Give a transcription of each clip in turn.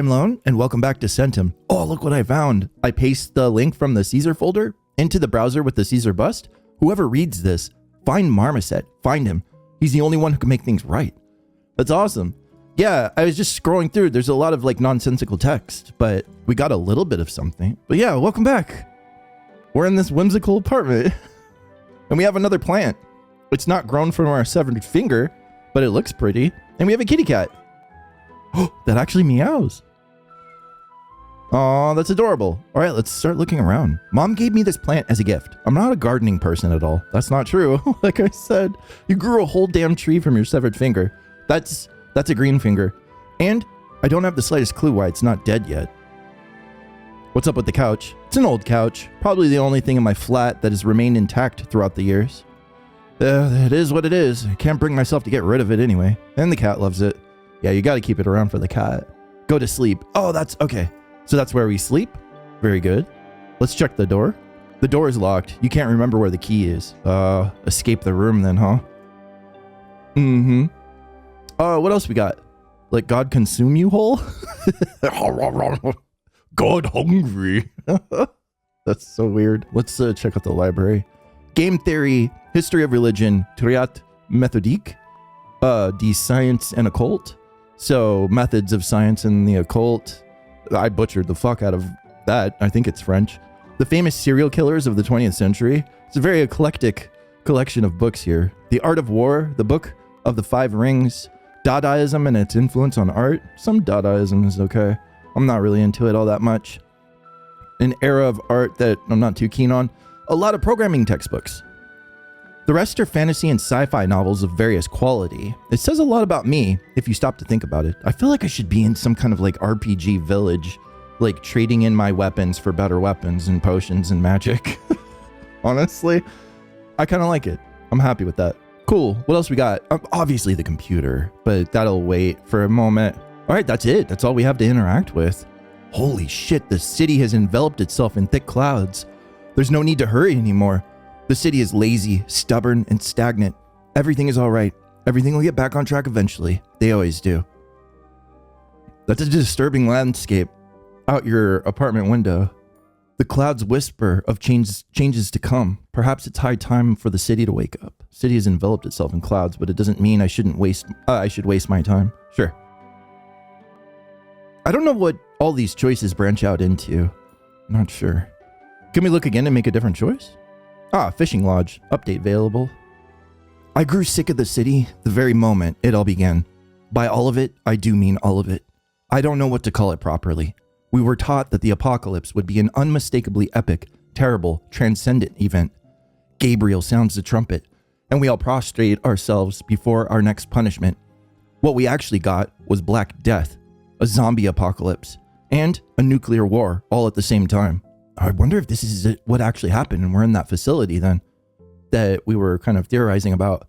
I'm Lone, and welcome back to Centum. Oh, look what I found. I paste the link from the Caesar folder into the browser with the Caesar bust. Whoever reads this, find Marmoset. Find him. He's the only one who can make things right. That's awesome. Yeah, I was just scrolling through. There's a lot of like nonsensical text, but we got a little bit of something. But yeah, welcome back. We're in this whimsical apartment, and we have another plant. It's not grown from our severed finger, but it looks pretty. And we have a kitty cat. Oh, that actually meows. Aw, that's adorable. All right, let's start looking around. Mom gave me this plant as a gift. I'm not a gardening person at all. That's not true. Like I said, you grew a whole damn tree from your severed finger. That's a green finger. And I don't have the slightest clue why it's not dead yet. What's up with the couch? It's an old couch. Probably the only thing in my flat that has remained intact throughout the years. It is what it is. I can't bring myself to get rid of it anyway. And the cat loves it. Yeah, you gotta keep it around for the cat. Go to sleep. Oh, that's okay. So that's where we sleep? Very good. Let's check the door. The door is locked. You can't remember where the key is. Escape the room then, huh? Mm-hmm. What else we got? Like God consume you whole? God hungry. That's so weird. Let's check out the library. Game theory, history of religion, triat méthodique, the science and occult. So methods of science and the occult. I butchered the fuck out of that. I think it's French. The famous serial killers of the 20th century. It's a very eclectic collection of books here. The Art of War, the Book of the Five Rings, Dadaism and its influence on art. Some Dadaism is okay. I'm not really into it all that much. An era of art that I'm not too keen on. A lot of programming textbooks. The rest are fantasy and sci-fi novels of various quality. It says a lot about me if you stop to think about it. I feel like I should be in some kind of like RPG village, like trading in my weapons for better weapons and potions and magic. Honestly, I kind of like it. I'm happy with that. Cool. What else we got? Obviously the computer, but that'll wait for a moment. All right, that's it. That's all we have to interact with. Holy shit, the city has enveloped itself in thick clouds. There's no need to hurry anymore. The city is lazy, stubborn, and stagnant. Everything is all right. Everything will get back on track eventually. They always do. That's a disturbing landscape out your apartment window. The clouds whisper of changes to come. Perhaps it's high time for the city to wake up. City has enveloped itself in clouds, but it doesn't mean I should waste my time. Sure. I don't know what all these choices branch out into. Not sure. Can we look again and make a different choice? Fishing lodge. Update available. I grew sick of the city the very moment it all began. By all of it, I do mean all of it. I don't know what to call it properly. We were taught that the apocalypse would be an unmistakably epic, terrible, transcendent event. Gabriel sounds the trumpet, and we all prostrate ourselves before our next punishment. What we actually got was Black Death, a zombie apocalypse, and a nuclear war all at the same time. I wonder if this is what actually happened and we're in that facility then that we were kind of theorizing about.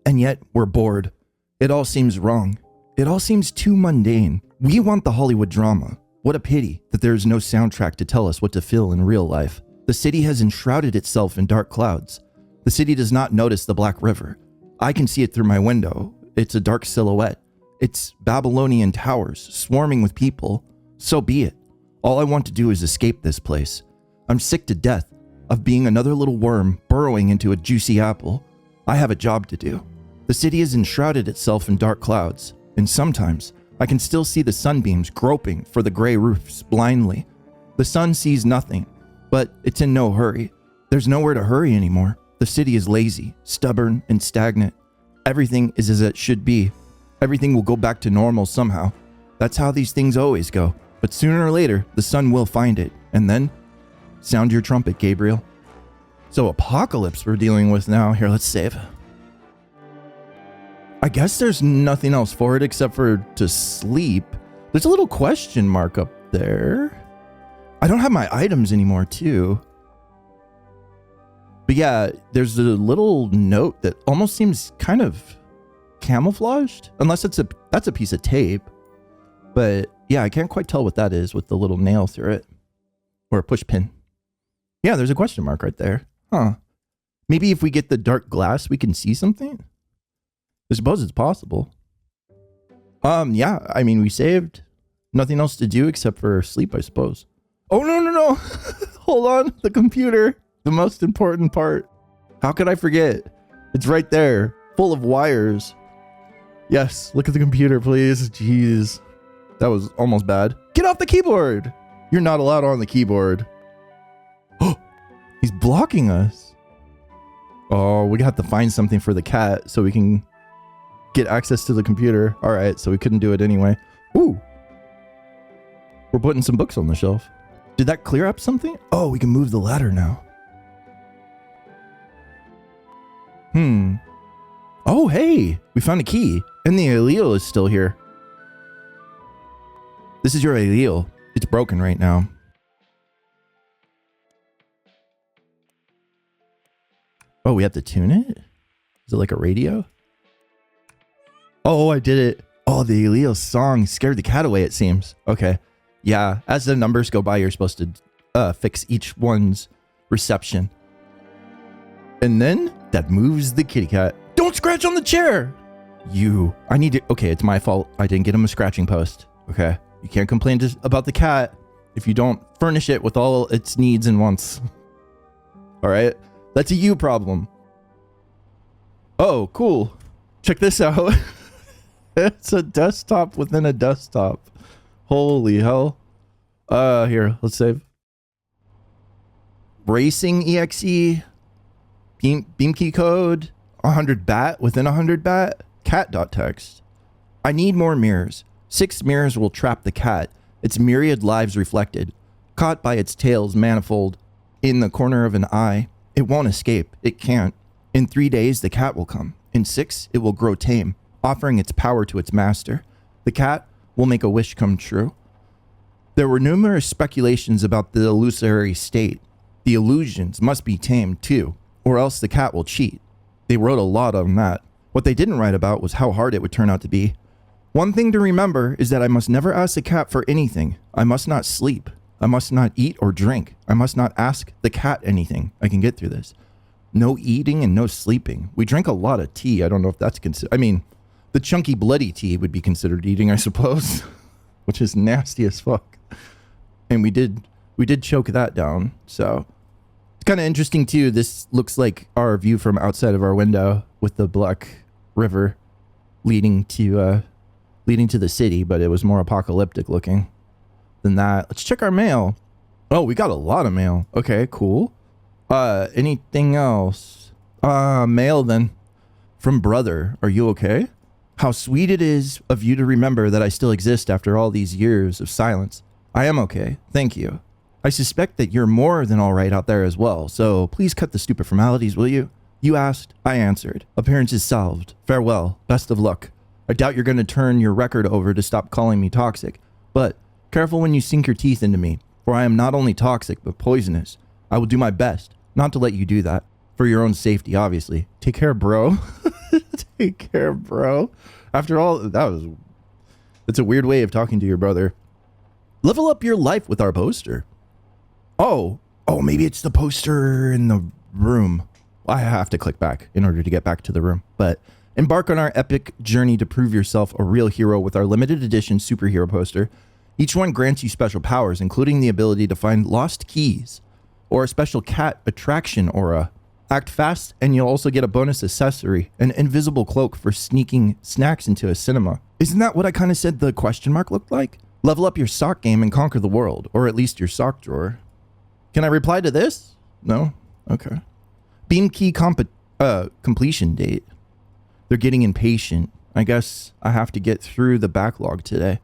And yet we're bored. It all seems wrong. It all seems too mundane. We want the Hollywood drama. What a pity that there is no soundtrack to tell us what to feel in real life. The city has enshrouded itself in dark clouds. The city does not notice the Black River. I can see it through my window. It's a dark silhouette. It's Babylonian towers swarming with people. So be it. All I want to do is escape this place. I'm sick to death of being another little worm burrowing into a juicy apple. I have a job to do. The city has enshrouded itself in dark clouds, and sometimes I can still see the sunbeams groping for the gray roofs blindly. The sun sees nothing, but it's in no hurry. There's nowhere to hurry anymore. The city is lazy, stubborn, and stagnant. Everything is as it should be. Everything will go back to normal somehow. That's how these things always go. But sooner or later, the sun will find it, and then sound your trumpet, Gabriel. So apocalypse we're dealing with now. Here, let's save. I guess there's nothing else for it except for to sleep. There's a little question mark up there. I don't have my items anymore too. But yeah, there's a little note that almost seems kind of camouflaged. Unless that's a piece of tape. But yeah, I can't quite tell what that is with the little nail through it. Or a push pin. Yeah, there's a question mark right there. Huh. Maybe if we get the dark glass, we can see something? I suppose it's possible. Yeah, I mean, we saved. Nothing else to do except for sleep, I suppose. Oh, no, no, no. Hold on. The computer. The most important part. How could I forget? It's right there. Full of wires. Yes. Look at the computer, please. Jeez. That was almost bad. Get off the keyboard. You're not allowed on the keyboard. Oh, he's blocking us. Oh, we have to find something for the cat so we can get access to the computer. All right. So we couldn't do it anyway. Ooh. We're putting some books on the shelf. Did that clear up something? Oh, we can move the ladder now. Oh, hey, we found a key. And the allele is still here. This is your allele. It's broken right now. Oh, we have to tune it? Is it like a radio? Oh, I did it. Oh, the allele song scared the cat away, it seems. Okay. Yeah, as the numbers go by, you're supposed to fix each one's reception. And then that moves the kitty cat. Don't scratch on the chair! I need to... Okay, it's my fault. I didn't get him a scratching post. Okay? You can't complain about the cat if you don't furnish it with all its needs and wants. All right? That's a you problem. Oh, cool. Check this out. It's a desktop within a desktop. Holy hell. Here, let's save. Racing EXE. Beam key code. 100 bat within 100 bat. Cat.txt. I need more mirrors. 6 mirrors will trap the cat. Its myriad lives reflected. Caught by its tail's manifold. In the corner of an eye. It won't escape. It can't. In 3 days, the cat will come. In 6, it will grow tame, offering its power to its master. The cat will make a wish come true. There were numerous speculations about the illusory state. The illusions must be tamed too, or else the cat will cheat. They wrote a lot on that. What they didn't write about was how hard it would turn out to be. One thing to remember is that I must never ask the cat for anything. I must not sleep. I must not eat or drink. I must not ask the cat anything. I can get through this. No eating and no sleeping. We drank a lot of tea. I don't know if that's considered... I mean, the chunky bloody tea would be considered eating, I suppose. Which is nasty as fuck. And we did choke that down. So it's kind of interesting too. This looks like our view from outside of our window with the Black River leading to the city, but it was more apocalyptic looking than that. Let's check our mail. Oh, we got a lot of mail. Okay, cool. Anything else? Mail then. From brother. Are you okay? How sweet it is of you to remember that I still exist after all these years of silence. I am okay. Thank you. I suspect that you're more than all right out there as well, so please cut the stupid formalities, will you? You asked. I answered. Appearances solved. Farewell. Best of luck. I doubt you're going to turn your record over to stop calling me toxic, but careful when you sink your teeth into me, for I am not only toxic, but poisonous. I will do my best not to let you do that. For your own safety, obviously. Take care, bro. Take care, bro. After all, that's a weird way of talking to your brother. Level up your life with our poster. Oh, maybe it's the poster in the room. I have to click back in order to get back to the room. But embark on our epic journey to prove yourself a real hero with our limited edition superhero poster. Each one grants you special powers, including the ability to find lost keys or a special cat attraction aura. Act fast, and you'll also get a bonus accessory, an invisible cloak for sneaking snacks into a cinema. Isn't that what I kind of said the question mark looked like? Level up your sock game and conquer the world, or at least your sock drawer. Can I reply to this? No? Okay. Beam key completion date. They're getting impatient. I guess I have to get through the backlog today.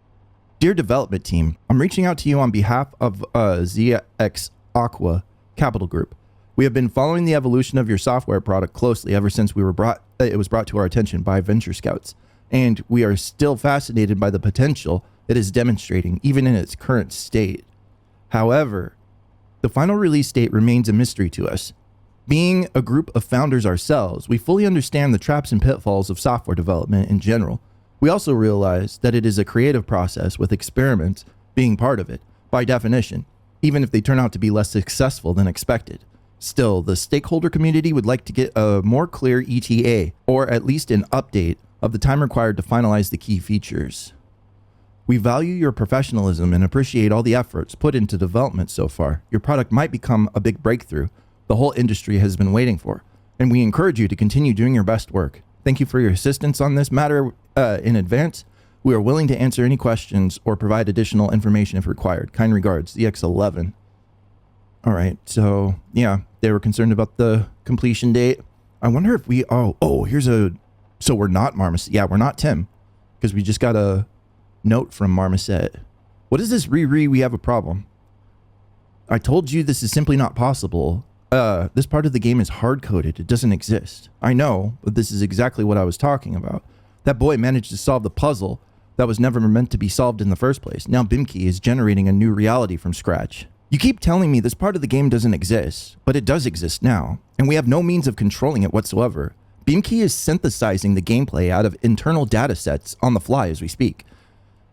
Dear development team, I'm reaching out to you on behalf of ZX Aqua Capital Group. We have been following the evolution of your software product closely ever since it was brought to our attention by Venture Scouts, and we are still fascinated by the potential it is demonstrating, even in its current state. However, the final release date remains a mystery to us. Being a group of founders ourselves, we fully understand the traps and pitfalls of software development in general. We also realize that it is a creative process with experiments being part of it, by definition, even if they turn out to be less successful than expected. Still, the stakeholder community would like to get a more clear ETA, or at least an update of the time required to finalize the key features. We value your professionalism and appreciate all the efforts put into development so far. Your product might become a big breakthrough the whole industry has been waiting for, and we encourage you to continue doing your best work. Thank you for your assistance on this matter in advance. We are willing to answer any questions or provide additional information if required. Kind regards, EX11. All right, so yeah, they were concerned about the completion date. I wonder if we, so we're not Marmoset. Yeah, we're not Tim, because we just got a note from Marmoset. What is this, Riri? We have a problem. I told you this is simply not possible. This part of the game is hard-coded. It doesn't exist. I know, but this is exactly what I was talking about. That boy managed to solve the puzzle that was never meant to be solved in the first place. Now Bimki is generating a new reality from scratch. You keep telling me this part of the game doesn't exist, but it does exist now, and we have no means of controlling it whatsoever. Bimki is synthesizing the gameplay out of internal data sets on the fly as we speak.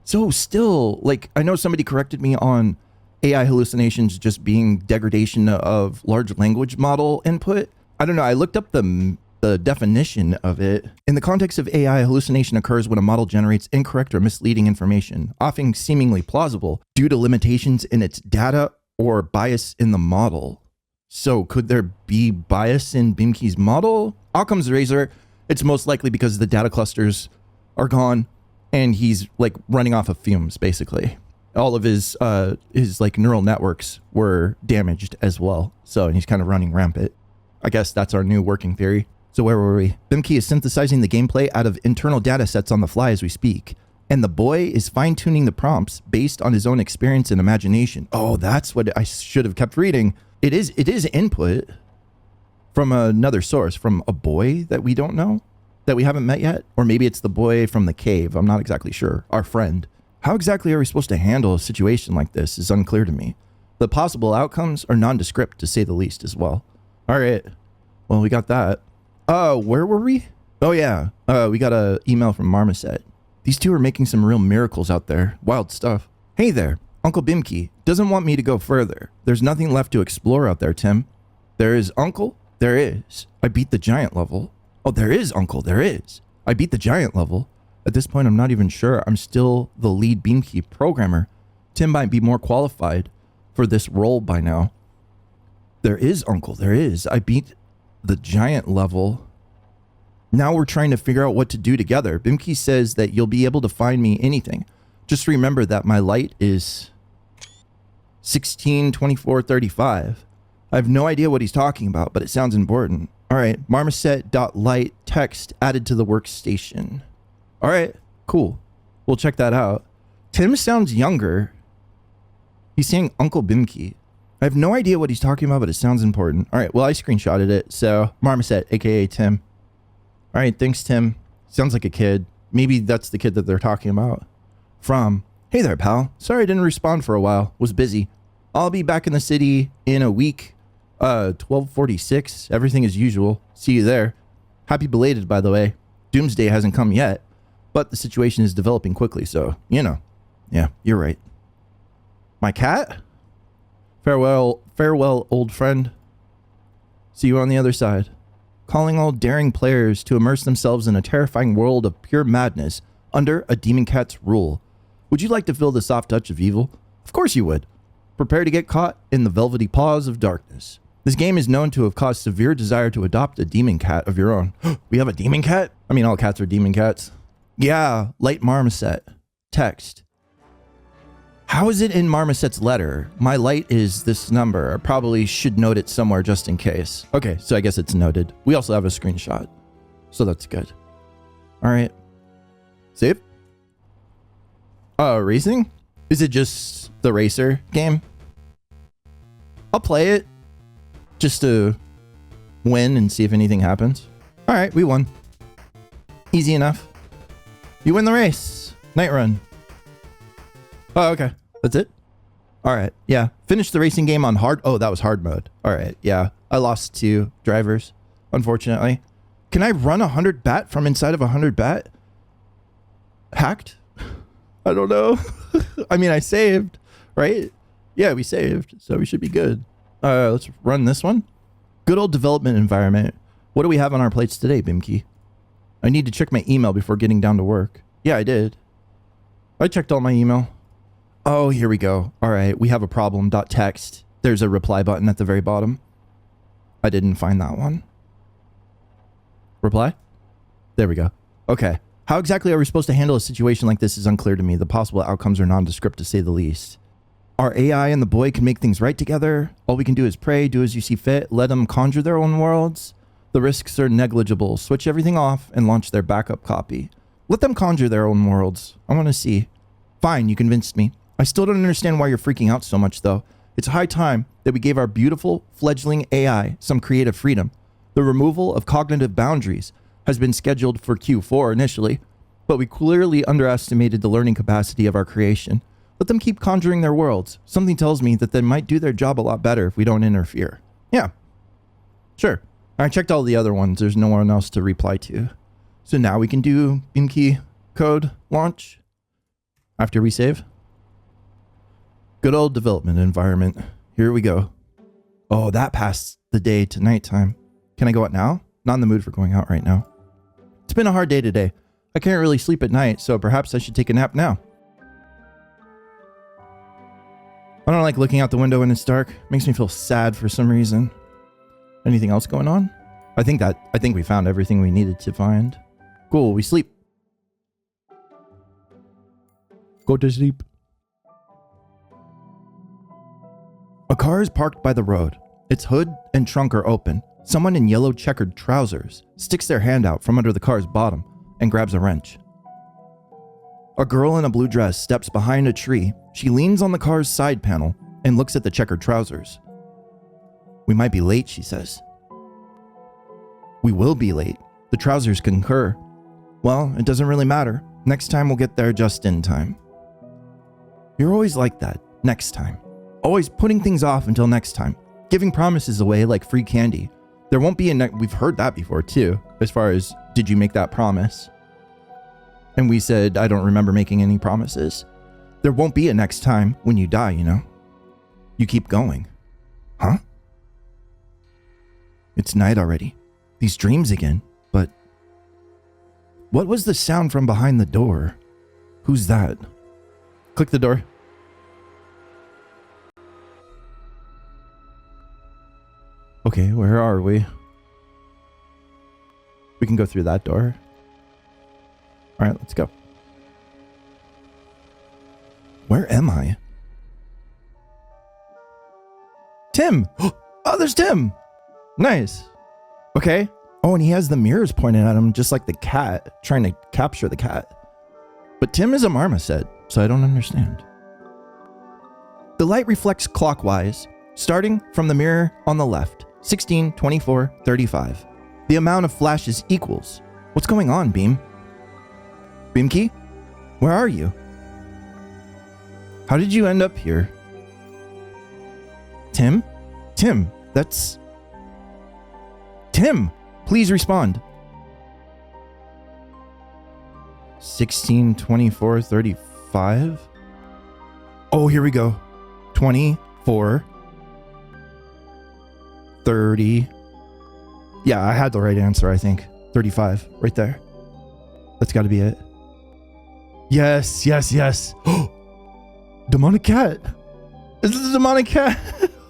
So still, like, I know somebody corrected me on AI hallucinations just being degradation of large language model input. I don't know, I looked up the definition of it. In the context of AI, hallucination occurs when a model generates incorrect or misleading information, often seemingly plausible, due to limitations in its data or bias in the model. So could there be bias in Bimki's model? Outcomes Razor, it's most likely because the data clusters are gone and he's like running off of fumes, basically. All of his like neural networks were damaged as well. So he's kind of running rampant. I guess that's our new working theory. So where were we? Bimki is synthesizing the gameplay out of internal data sets on the fly as we speak. And the boy is fine-tuning the prompts based on his own experience and imagination. Oh, that's what I should have kept reading. It is input from another source, from a boy that we don't know, that we haven't met yet. Or maybe it's the boy from the cave. I'm not exactly sure. Our friend. How exactly are we supposed to handle a situation like this is unclear to me. The possible outcomes are nondescript, to say the least, as well. All right. Well, we got that. Where were we? Oh, yeah. We got an email from Marmoset. These two are making some real miracles out there. Wild stuff. Hey there. Uncle Bimki doesn't want me to go further. There's nothing left to explore out there, Tim. There is, Uncle? There is. I beat the giant level. Oh, there is, Uncle. There is. I beat the giant level. At this point, I'm not even sure I'm still the lead Bimki programmer. Tim might be more qualified for this role by now. There is, Uncle. There is. I beat the giant level. Now we're trying to figure out what to do together. Bimki says that you'll be able to find me anything. Just remember that my light is 162435. I have no idea what he's talking about, but it sounds important. All right, marmoset.light text added to the workstation. All right, cool. We'll check that out. Tim sounds younger. He's saying Uncle Bimki. I have no idea what he's talking about, but it sounds important. All right, well, I screenshotted it. So, Marmoset, aka Tim. All right, thanks, Tim. Sounds like a kid. Maybe that's the kid that they're talking about. From, hey there, pal. Sorry I didn't respond for a while. Was busy. I'll be back in the city in a week. 12:46. Everything as usual. See you there. Happy belated, by the way. Doomsday hasn't come yet, but the situation is developing quickly, so, you know. Yeah, you're right. My cat? Farewell, old friend. See you on the other side. Calling all daring players to immerse themselves in a terrifying world of pure madness under a demon cat's rule. Would you like to feel the soft touch of evil? Of course you would. Prepare to get caught in the velvety paws of darkness. This game is known to have caused severe desire to adopt a demon cat of your own. We have a demon cat? I mean, all cats are demon cats. Yeah, light Marmoset. Text. How is it in Marmoset's letter? My light is this number. I probably should note it somewhere just in case. Okay, so I guess it's noted. We also have a screenshot, so that's good. All right. Save. Racing? Is it just the racer game? I'll play it just to win and see if anything happens. All right, we won. Easy enough. You win the race. Night run. Oh, okay. That's it? All right. Yeah. Finish the racing game on hard. Oh, that was hard mode. All right. Yeah. I lost 2 drivers, unfortunately. Can I run 100 bat from inside of 100 bat? Hacked? I don't know. I mean, I saved, right? Yeah, we saved, so we should be good. Let's run this one. Good old development environment. What do we have on our plates today, Bimki? I need to check my email before getting down to work. Yeah, I did. I checked all my email. Oh, here we go. All right, we have a problem. .text. There's a reply button at the very bottom. I didn't find that one. Reply? There we go. Okay. How exactly are we supposed to handle a situation like this is unclear to me. The possible outcomes are nondescript to say the least. Our AI and the boy can make things right together. All we can do is pray, do as you see fit, let them conjure their own worlds. The risks are negligible. Switch everything off and launch their backup copy. Let them conjure their own worlds. I want to see. Fine, you convinced me. I still don't understand why you're freaking out so much, though. It's high time that we gave our beautiful, fledgling AI some creative freedom. The removal of cognitive boundaries has been scheduled for Q4 initially, but we clearly underestimated the learning capacity of our creation. Let them keep conjuring their worlds. Something tells me that they might do their job a lot better if we don't interfere. Yeah. Sure. I checked all the other ones. There's no one else to reply to. So now we can do InKey code launch after we save. Good old development environment. Here we go. Oh, that passed the day to nighttime. Can I go out now? Not in the mood for going out right now. It's been a hard day today. I can't really sleep at night, so perhaps I should take a nap now. I don't like looking out the window when it's dark. Makes me feel sad for some reason. Anything else going on? I think we found everything we needed to find. Cool, we sleep. Go to sleep. A car is parked by the road. Its hood and trunk are open. Someone in yellow checkered trousers sticks their hand out from under the car's bottom and grabs a wrench. A girl in a blue dress steps behind a tree. She leans on the car's side panel and looks at the checkered trousers. We might be late, she says. We will be late. The trousers concur. Well, it doesn't really matter. Next time we'll get there just in time. You're always like that. Next time. Always putting things off until next time. Giving promises away like free candy. There won't be we've heard that before too, as far as, did you make that promise? And we said, I don't remember making any promises. There won't be a next time when you die, you know? You keep going. Huh? It's night already. These dreams again, but... What was the sound from behind the door? Who's that? Click the door. Okay, where are we? We can go through that door. All right, let's go. Where am I? Tim! Oh, there's Tim! Nice. Okay. Oh, and he has the mirrors pointed at him, just like the cat, trying to capture the cat. But Tim is a marmoset, so I don't understand. The light reflects clockwise, starting from the mirror on the left. 16, 24, 35. The amount of flashes equals. What's going on, Beam? Beamkey? Where are you? How did you end up here? Tim? Tim, that's... Tim, please respond. 16, 24, 35? Oh, here we go. 24... 30. Yeah, I had the right answer, I think. 35, right there. That's got to be it. Yes, yes, yes. Demonic cat. This is a demonic cat.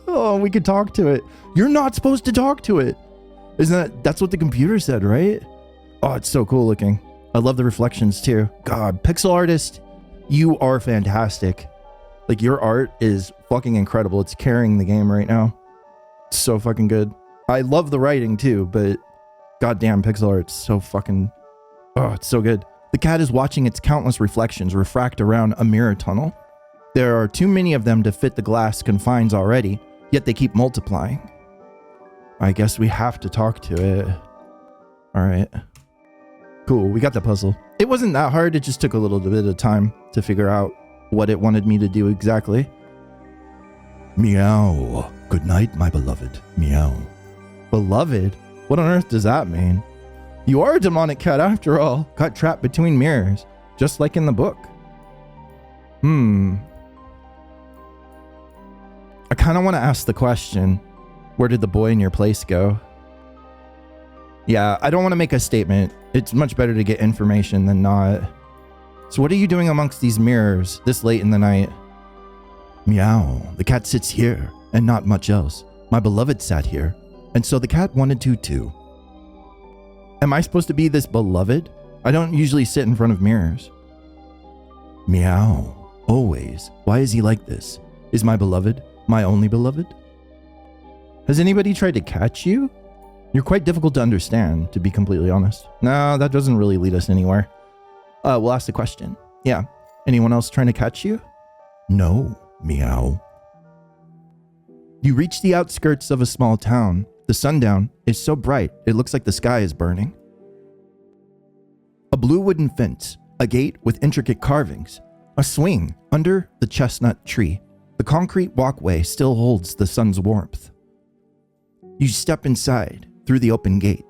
Oh, we could talk to it. You're not supposed to talk to it. That's what the computer said, right? Oh, it's so cool looking. I love the reflections too. God, pixel artist, you are fantastic. Like, your art is fucking incredible. It's carrying the game right now. So fucking good. I love the writing too, but goddamn, pixel art's so fucking... Oh, it's so good. The cat is watching its countless reflections refract around a mirror tunnel. There are too many of them to fit the glass confines already, yet they keep multiplying. I guess we have to talk to it. Alright. Cool, we got the puzzle. It wasn't that hard, it just took a little bit of time to figure out what it wanted me to do exactly. Meow. Good night, my beloved. Meow. Beloved? What on earth does that mean? You are a demonic cat after all. Got trapped between mirrors, just like in the book. I kind of want to ask the question, where did the boy in your place go? Yeah, I don't want to make a statement. It's much better to get information than not. So what are you doing amongst these mirrors this late in the night? Meow. The cat sits here, and not much else. My beloved sat here, and so the cat wanted to too. Am I supposed to be this beloved? I don't usually sit in front of mirrors. Meow. Always. Why is he like this? Is my beloved my only beloved? Has anybody tried to catch you? You're quite difficult to understand, to be completely honest. No, that doesn't really lead us anywhere. We'll ask the question. Yeah. Anyone else trying to catch you? No. Meow. You reach the outskirts of a small town. The sundown is so bright, it looks like the sky is burning. A blue wooden fence, a gate with intricate carvings, a swing under the chestnut tree. The concrete walkway still holds the sun's warmth. You step inside through the open gate.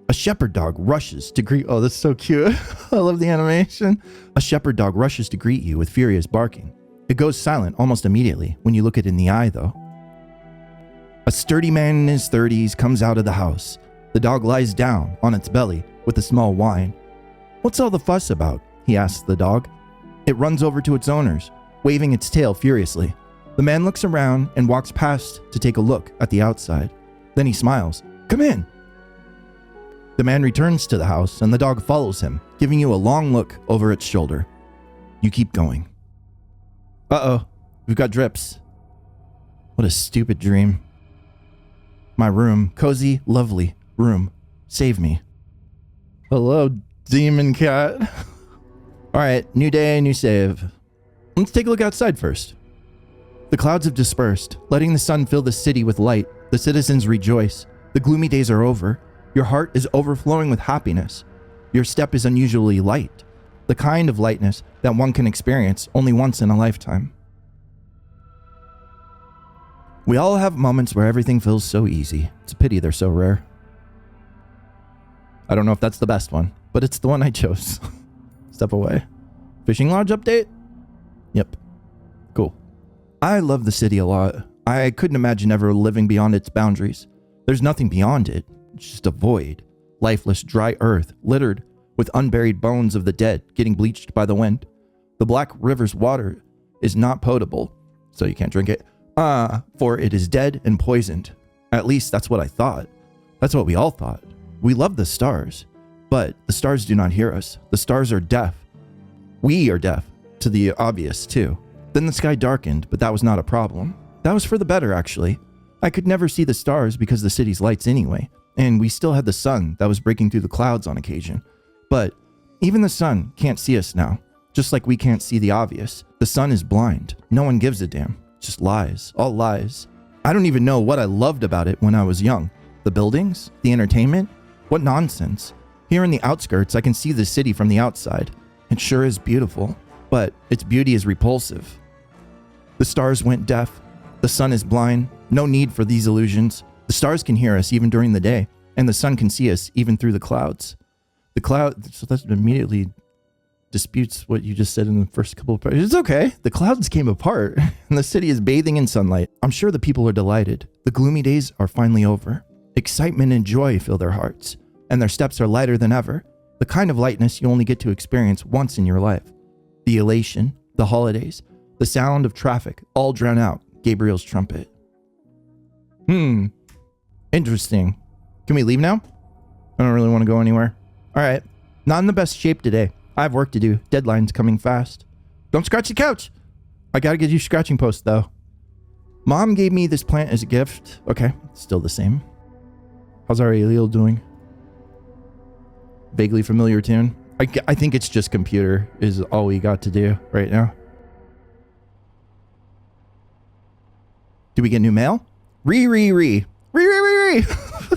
A shepherd dog rushes to greet... Oh, that's so cute. I love the animation. A shepherd dog rushes to greet you with furious barking. It goes silent almost immediately when you look it in the eye, though. A sturdy man in his 30s comes out of the house. The dog lies down on its belly with a small whine. What's all the fuss about? He asks the dog. It runs over to its owners, waving its tail furiously. The man looks around and walks past to take a look at the outside. Then he smiles. Come in. The man returns to the house and the dog follows him, giving you a long look over its shoulder. You keep going. Uh-oh, we've got drips. What a stupid dream. My room, cozy, lovely room. Save me. Hello, demon cat. All right, new day, new save. Let's take a look outside first. The clouds have dispersed, letting the sun fill the city with light. The citizens rejoice. The gloomy days are over. Your heart is overflowing with happiness. Your step is unusually light, the kind of lightness that one can experience only once in a lifetime. We all have moments where everything feels so easy. It's a pity they're so rare. I don't know if that's the best one, but it's the one I chose. Step away. Fishing lodge update? Yep. Cool. I love the city a lot. I couldn't imagine ever living beyond its boundaries. There's nothing beyond it. It's just a void. Lifeless, dry earth, littered with unburied bones of the dead getting bleached by the wind. The Black River's water is not potable, so you can't drink it. For it is dead and poisoned. At least that's what I thought. That's what we all thought. We love the stars, but the stars do not hear us. The stars are deaf. We are deaf to the obvious, too. Then the sky darkened, but that was not a problem. That was for the better, actually. I could never see the stars because of the city's lights anyway, and we still had the sun that was breaking through the clouds on occasion. But even the sun can't see us now, just like we can't see the obvious. The sun is blind. No one gives a damn. Just lies. All lies. I don't even know what I loved about it when I was young. The buildings? The entertainment? What nonsense. Here in the outskirts, I can see the city from the outside. It sure is beautiful, but its beauty is repulsive. The stars went deaf. The sun is blind. No need for these illusions. The stars can hear us even during the day, and the sun can see us even through the clouds. So that immediately disputes what you just said in the first couple of pages. It's okay. The clouds came apart, and the city is bathing in sunlight. I'm sure the people are delighted. The gloomy days are finally over. Excitement and joy fill their hearts, and their steps are lighter than ever. The kind of lightness you only get to experience once in your life. The elation, the holidays, the sound of traffic, all drown out Gabriel's trumpet. Interesting. Can we leave now? I don't really want to go anywhere. All right. Not in the best shape today. I have work to do. Deadline's coming fast. Don't scratch the couch. I gotta get you scratching post, though. Mom gave me this plant as a gift. Okay. Still the same. How's our Ariel doing? Vaguely familiar tune. I think it's just computer is all we got to do right now. Do we get new mail? Re.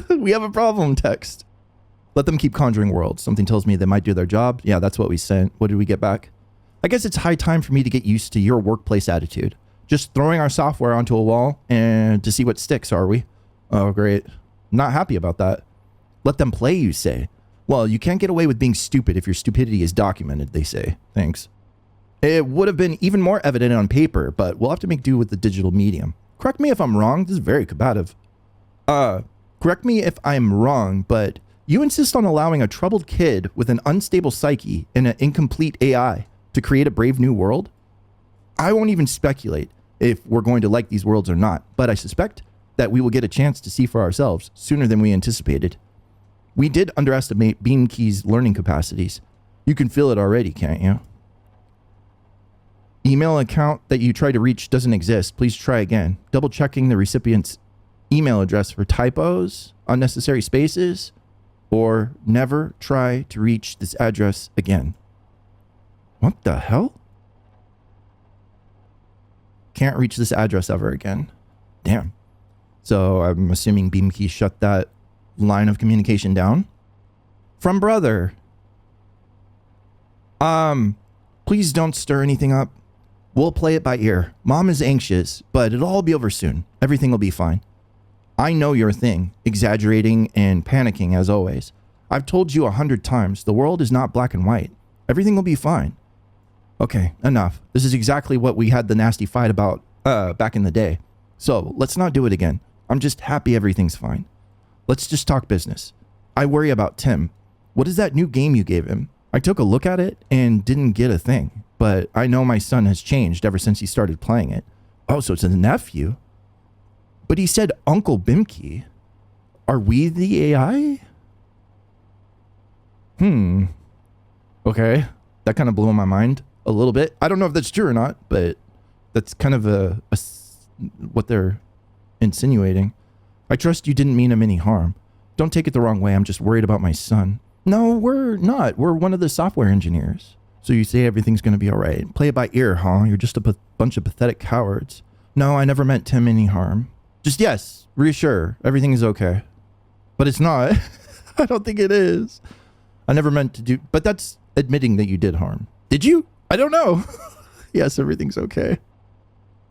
We have a problem text. Let them keep conjuring worlds. Something tells me they might do their job. Yeah, that's what we sent. What did we get back? I guess it's high time for me to get used to your workplace attitude. Just throwing our software onto a wall and to see what sticks, are we? Oh, great. Not happy about that. Let them play, you say. Well, you can't get away with being stupid if your stupidity is documented, they say. Thanks. It would have been even more evident on paper, but we'll have to make do with the digital medium. Correct me if I'm wrong. This is very combative. Correct me if I'm wrong, but You insist on allowing a troubled kid with an unstable psyche and an incomplete AI to create a brave new world? I won't even speculate if we're going to like these worlds or not, but I suspect that we will get a chance to see for ourselves sooner than we anticipated. We did underestimate Beamkey's learning capacities. You can feel it already, can't you? Email account that you tried to reach doesn't exist. Please try again. Double checking the recipient's email address for typos, unnecessary spaces, or never try to reach this address again. What the hell? Can't reach this address ever again. Damn. So I'm assuming Beamkey shut that line of communication down. From brother. Please don't stir anything up. We'll play it by ear. Mom is anxious, but it'll all be over soon. Everything will be fine. I know your thing, exaggerating and panicking as always. I've told you 100 times, the world is not black and white. Everything will be fine. Okay, enough. This is exactly what we had the nasty fight about back in the day. So let's not do it again. I'm just happy everything's fine. Let's just talk business. I worry about Tim. What is that new game you gave him? I took a look at it and didn't get a thing, but I know my son has changed ever since he started playing it. Oh, so it's a nephew? But he said Uncle Bimkey. Are we the AI? Okay. That kind of blew my mind a little bit. I don't know if that's true or not, but that's kind of what they're insinuating. I trust you didn't mean him any harm. Don't take it the wrong way. I'm just worried about my son. No, we're not. We're one of the software engineers. So you say everything's going to be all right. Play it by ear, huh? You're just a bunch of pathetic cowards. No, I never meant Tim any harm. Just yes, reassure. Everything is okay. But it's not. I don't think it is. I never meant to do... But that's admitting that you did harm. Did you? I don't know. Yes, everything's okay.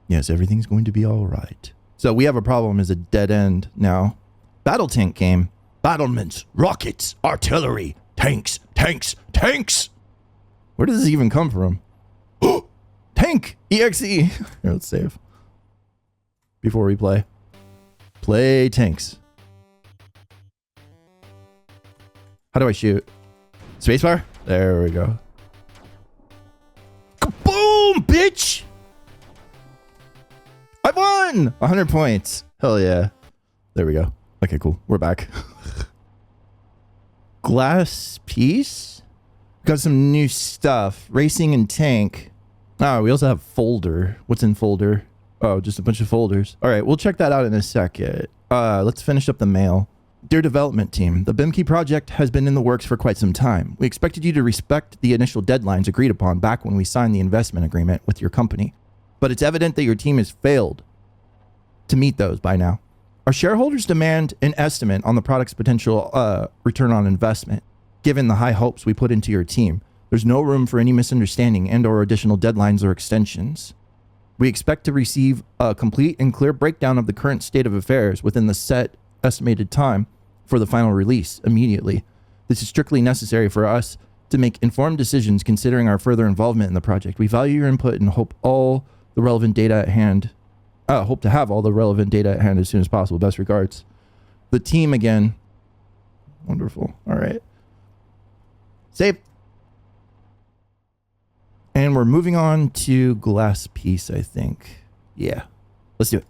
Yes, everything's going to be all right. So we have a problem as a dead end now. Battle tank game. Battlements, rockets, artillery, tanks, tanks, tanks. Where does this even come from? Tank! EXE! Here, let's save. Before we play. Play tanks. How do I shoot? Spacebar? There we go. Kaboom, bitch! I won! 100 points. Hell yeah. There we go. Okay, cool. We're back. Glass piece? Got some new stuff. Racing and tank. Oh, we also have folder. What's in folder? Oh, just a bunch of folders. All right, we'll check that out in a second. Let's finish up the mail. Dear development team, the Bimkey project has been in the works for quite some time. We expected you to respect the initial deadlines agreed upon back when we signed the investment agreement with your company. But it's evident that your team has failed to meet those by now. Our shareholders demand an estimate on the product's potential return on investment. Given the high hopes we put into your team, there's no room for any misunderstanding and or additional deadlines or extensions. We expect to receive a complete and clear breakdown of the current state of affairs within the set estimated time for the final release immediately. This is strictly necessary for us to make informed decisions considering our further involvement in the project. We value your input and hope all the relevant data at hand. Hope to have all the relevant data at hand as soon as possible. Best regards. The team again. Wonderful. All right. Save. And we're moving on to glass piece, I think. Yeah. Let's do it.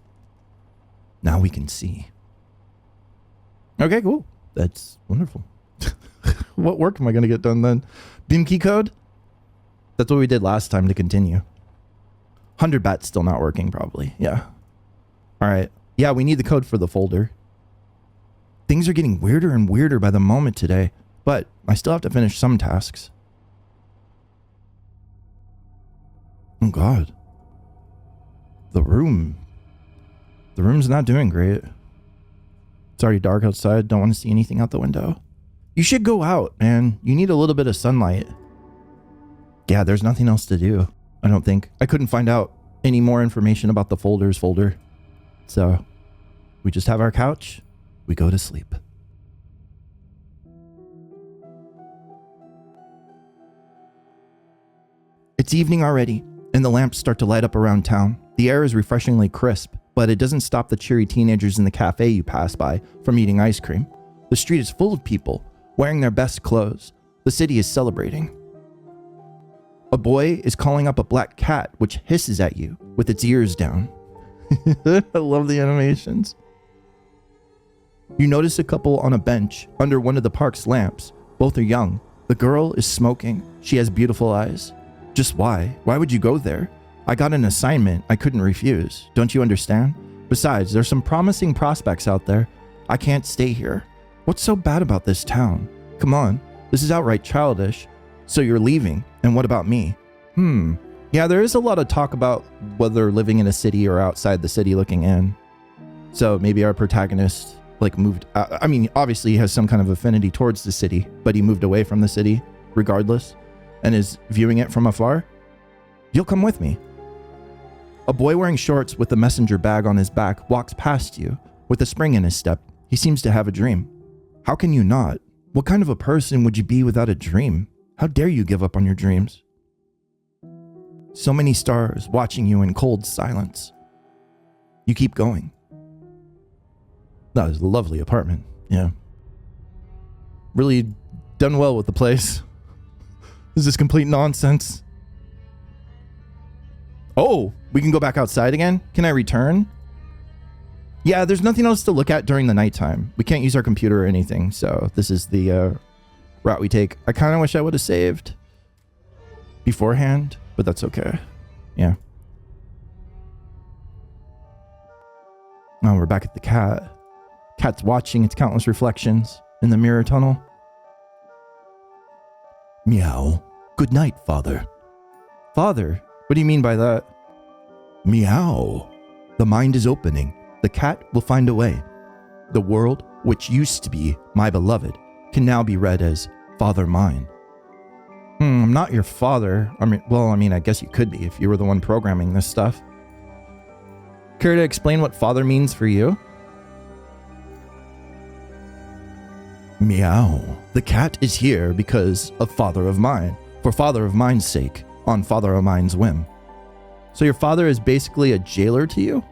Now we can see. Okay, cool. That's wonderful. What work am I going to get done then? Bimkey code? That's what we did last time to continue. 100 bat's still not working, probably. Yeah. All right. Yeah, we need the code for the folder. Things are getting weirder and weirder by the moment today, but I still have to finish some tasks. Oh, God. The room's not doing great. It's already dark outside. Don't want to see anything out the window. You should go out, man. You need a little bit of sunlight. Yeah, there's nothing else to do. I don't think. I couldn't find out any more information about the folders folder. So we just have our couch. We go to sleep. It's evening already, and the lamps start to light up around town. The air is refreshingly crisp, but it doesn't stop the cheery teenagers in the cafe you pass by from eating ice cream. The street is full of people, wearing their best clothes. The city is celebrating. A boy is calling up a black cat which hisses at you with its ears down. I love the animations. You notice a couple on a bench under one of the park's lamps. Both are young. The girl is smoking. She has beautiful eyes. Just why? Why would you go there? I got an assignment I couldn't refuse. Don't you understand? Besides, there's some promising prospects out there. I can't stay here. What's so bad about this town? Come on, this is outright childish. So you're leaving, and what about me? Yeah, there is a lot of talk about whether living in a city or outside the city looking in. So maybe our protagonist moved out. I mean, obviously he has some kind of affinity towards the city, but he moved away from the city regardless and is viewing it from afar. You'll come with me. A boy wearing shorts with a messenger bag on his back walks past you with a spring in his step. He seems to have a dream. How can you not? What kind of a person would you be without a dream? How dare you give up on your dreams? So many stars watching you in cold silence. You keep going. That was a lovely apartment. Yeah. Really done well with the place. This is complete nonsense. Oh, we can go back outside again? Can I return? Yeah, there's nothing else to look at during the nighttime. We can't use our computer or anything, so this is the route we take. I kind of wish I would have saved beforehand, but that's okay. Yeah. Now we're back at the cat. Cat's watching its countless reflections in the mirror tunnel. Meow. Good night, Father. Father? What do you mean by that? Meow. The mind is opening. The cat will find a way. The world, which used to be my beloved, can now be read as Father mine. I'm not your father. I mean, I guess you could be if you were the one programming this stuff. Care to explain what father means for you? Meow. The cat is here because of father of mine, for father of mine's sake, on father of mine's whim. So your father is basically a jailer to you?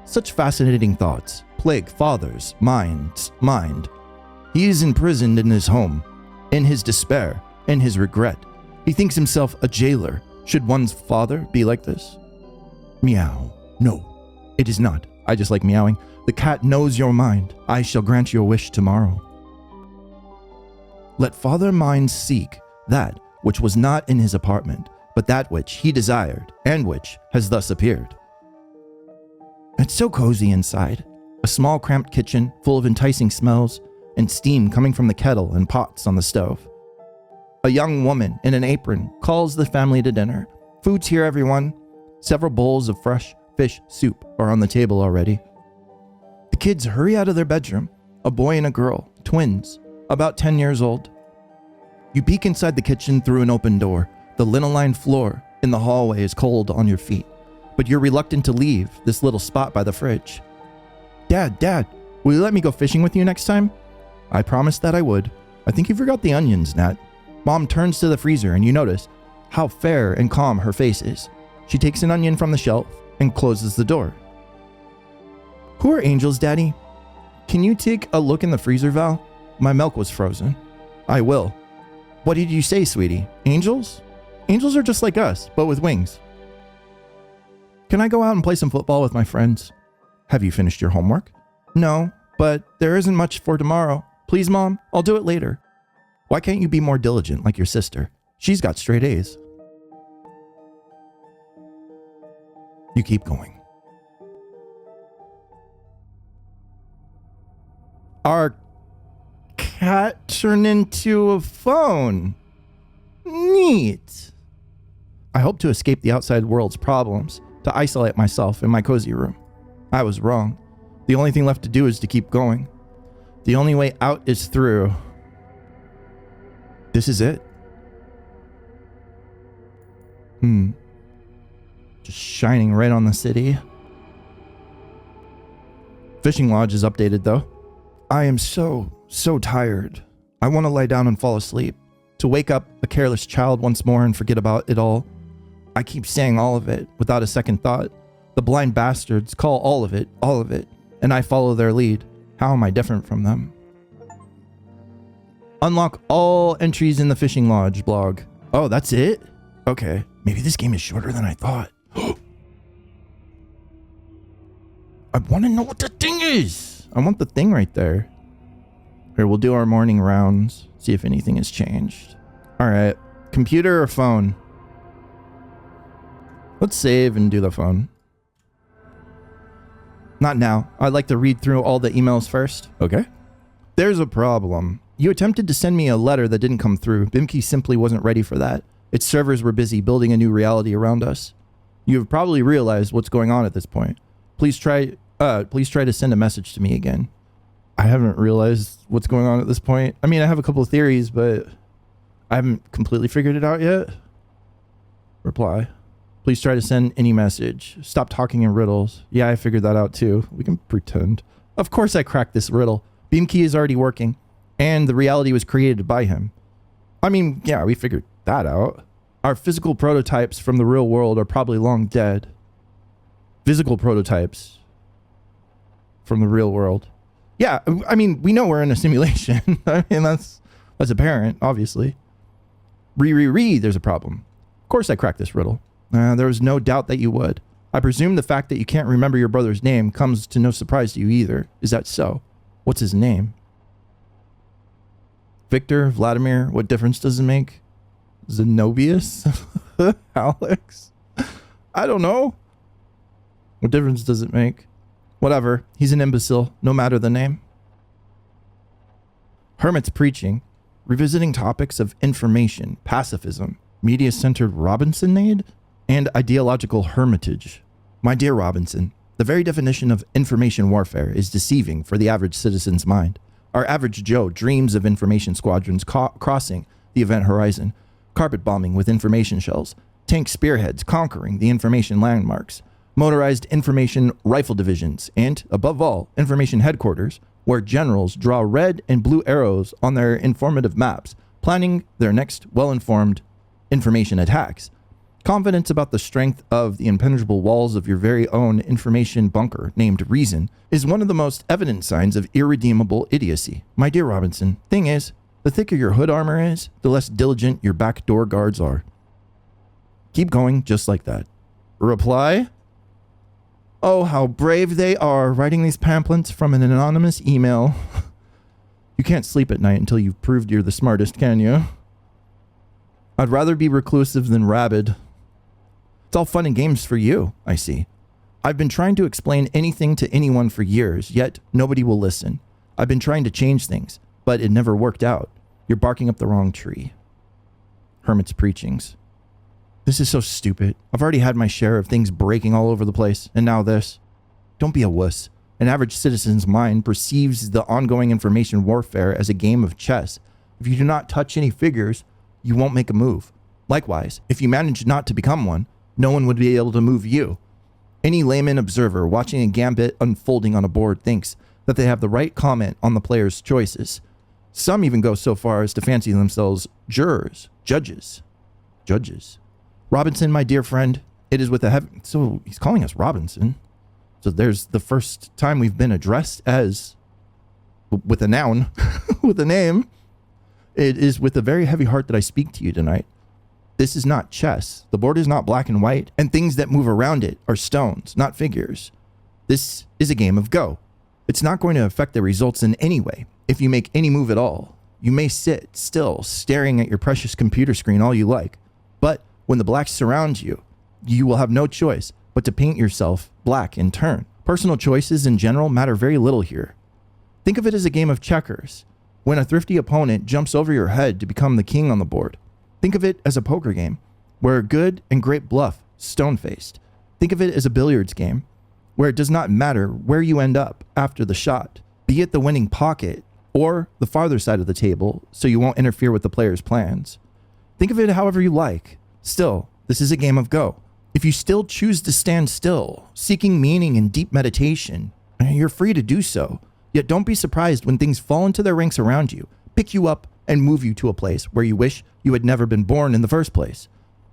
Such fascinating thoughts plague father's mind. He is imprisoned in his home, in his despair, in his regret. He thinks himself a jailer. Should one's father be like this? Meow. No, it is not. I just like meowing. The cat knows your mind. I shall grant your wish tomorrow. Let father mind seek that which was not in his apartment, but that which he desired, and which has thus appeared. It's so cozy inside. A small cramped kitchen full of enticing smells and steam coming from the kettle and pots on the stove. A young woman in an apron calls the family to dinner. Food's here, everyone. Several bowls of fresh fish soup are on the table already. The kids hurry out of their bedroom. A boy and a girl, twins, about 10 years old. You peek inside the kitchen through an open door. The linoline floor in the hallway is cold on your feet, but you're reluctant to leave this little spot by the fridge. Dad, will you let me go fishing with you next time? I promised that I would. I think you forgot the onions, Nat. Mom turns to the freezer and you notice how fair and calm her face is. She takes an onion from the shelf and closes the door. Who are angels, Daddy? Can you take a look in the freezer, Val? My milk was frozen. I will. What did you say, sweetie? Angels? Angels are just like us, but with wings. Can I go out and play some football with my friends? Have you finished your homework? No, but there isn't much for tomorrow. Please, Mom, I'll do it later. Why can't you be more diligent like your sister? She's got straight A's. You keep going. Our cat turned into a phone. Neat. I hope to escape the outside world's problems, to isolate myself in my cozy room. I was wrong. The only thing left to do is to keep going. The only way out is through. This is it. Just shining right on the city. Fishing lodge is updated though. I am so tired. I want to lie down and fall asleep. To wake up a careless child once more and forget about it all. I keep saying all of it without a second thought. The blind bastards call all of it, and I follow their lead. How am I different from them? Unlock all entries in the fishing lodge blog. Oh, that's it? Okay. Maybe this game is shorter than I thought. I want to know what the thing is. I want the thing right there. Here, we'll do our morning rounds. See if anything has changed. All right. Computer or phone? Let's save and do the phone. Not now. I'd like to read through all the emails first. Okay. There's a problem. You attempted to send me a letter that didn't come through. BIMKey simply wasn't ready for that. Its servers were busy building a new reality around us. You have probably realized what's going on at this point. Please try to send a message to me again. I haven't realized what's going on at this point. I mean, I have a couple of theories, but I haven't completely figured it out yet. Reply. Please try to send any message. Stop talking in riddles. Yeah, I figured that out too. We can pretend. Of course I cracked this riddle. BIMKey is already working, and the reality was created by him. I mean, yeah, we figured that out. Our physical prototypes from the real world are probably long dead. Physical prototypes from the real world. Yeah, I mean, we know we're in a simulation. I mean, that's apparent, obviously. There's a problem. Of course I cracked this riddle. There was no doubt that you would. I presume the fact that you can't remember your brother's name comes to no surprise to you either. Is that so? What's his name? Victor? Vladimir? What difference does it make? Zenobius? Alex? I don't know. What difference does it make? Whatever. He's an imbecile, no matter the name. Hermit's preaching, revisiting topics of information, pacifism, media-centered Robinsonade, and ideological hermitage. My dear Robinson, the very definition of information warfare is deceiving for the average citizen's mind. Our average Joe dreams of information squadrons crossing the event horizon, carpet bombing with information shells, tank spearheads conquering the information landmarks, motorized information rifle divisions, and, above all, information headquarters, where generals draw red and blue arrows on their informative maps, planning their next well-informed information attacks. Confidence about the strength of the impenetrable walls of your very own information bunker, named Reason, is one of the most evident signs of irredeemable idiocy. My dear Robinson, thing is, the thicker your hood armor is, the less diligent your backdoor guards are. Keep going just like that. Reply? Oh, how brave they are, writing these pamphlets from an anonymous email. You can't sleep at night until you've proved you're the smartest, can you? I'd rather be reclusive than rabid. It's all fun and games for you, I see. I've been trying to explain anything to anyone for years, yet nobody will listen. I've been trying to change things, but it never worked out. You're barking up the wrong tree. Hermit's preachings. This is so stupid. I've already had my share of things breaking all over the place, and now this. Don't be a wuss. An average citizen's mind perceives the ongoing information warfare as a game of chess. If you do not touch any figures, you won't make a move. Likewise, if you manage not to become one, no one would be able to move you. Any layman observer watching a gambit unfolding on a board thinks that they have the right comment on the player's choices. Some even go so far as to fancy themselves jurors, judges. Robinson, my dear friend, it is with a heavy... So he's calling us Robinson. So there's the first time we've been addressed as... with a noun, with a name. It is with a very heavy heart that I speak to you tonight. This is not chess. The board is not black and white, and things that move around it are stones, not figures. This is a game of Go. It's not going to affect the results in any way if you make any move at all. You may sit still, staring at your precious computer screen all you like, but when the blacks surround you, you will have no choice but to paint yourself black in turn. Personal choices in general matter very little here. Think of it as a game of checkers, when a thrifty opponent jumps over your head to become the king on the board. Think of it as a poker game, where a good and great bluff, stone-faced. Think of it as a billiards game, where it does not matter where you end up after the shot, be it the winning pocket or the farther side of the table, so you won't interfere with the player's plans. Think of it however you like. Still, this is a game of Go. If you still choose to stand still, seeking meaning in deep meditation, you're free to do so. Yet don't be surprised when things fall into their ranks around you, pick you up, and move you to a place where you wish you had never been born in the first place.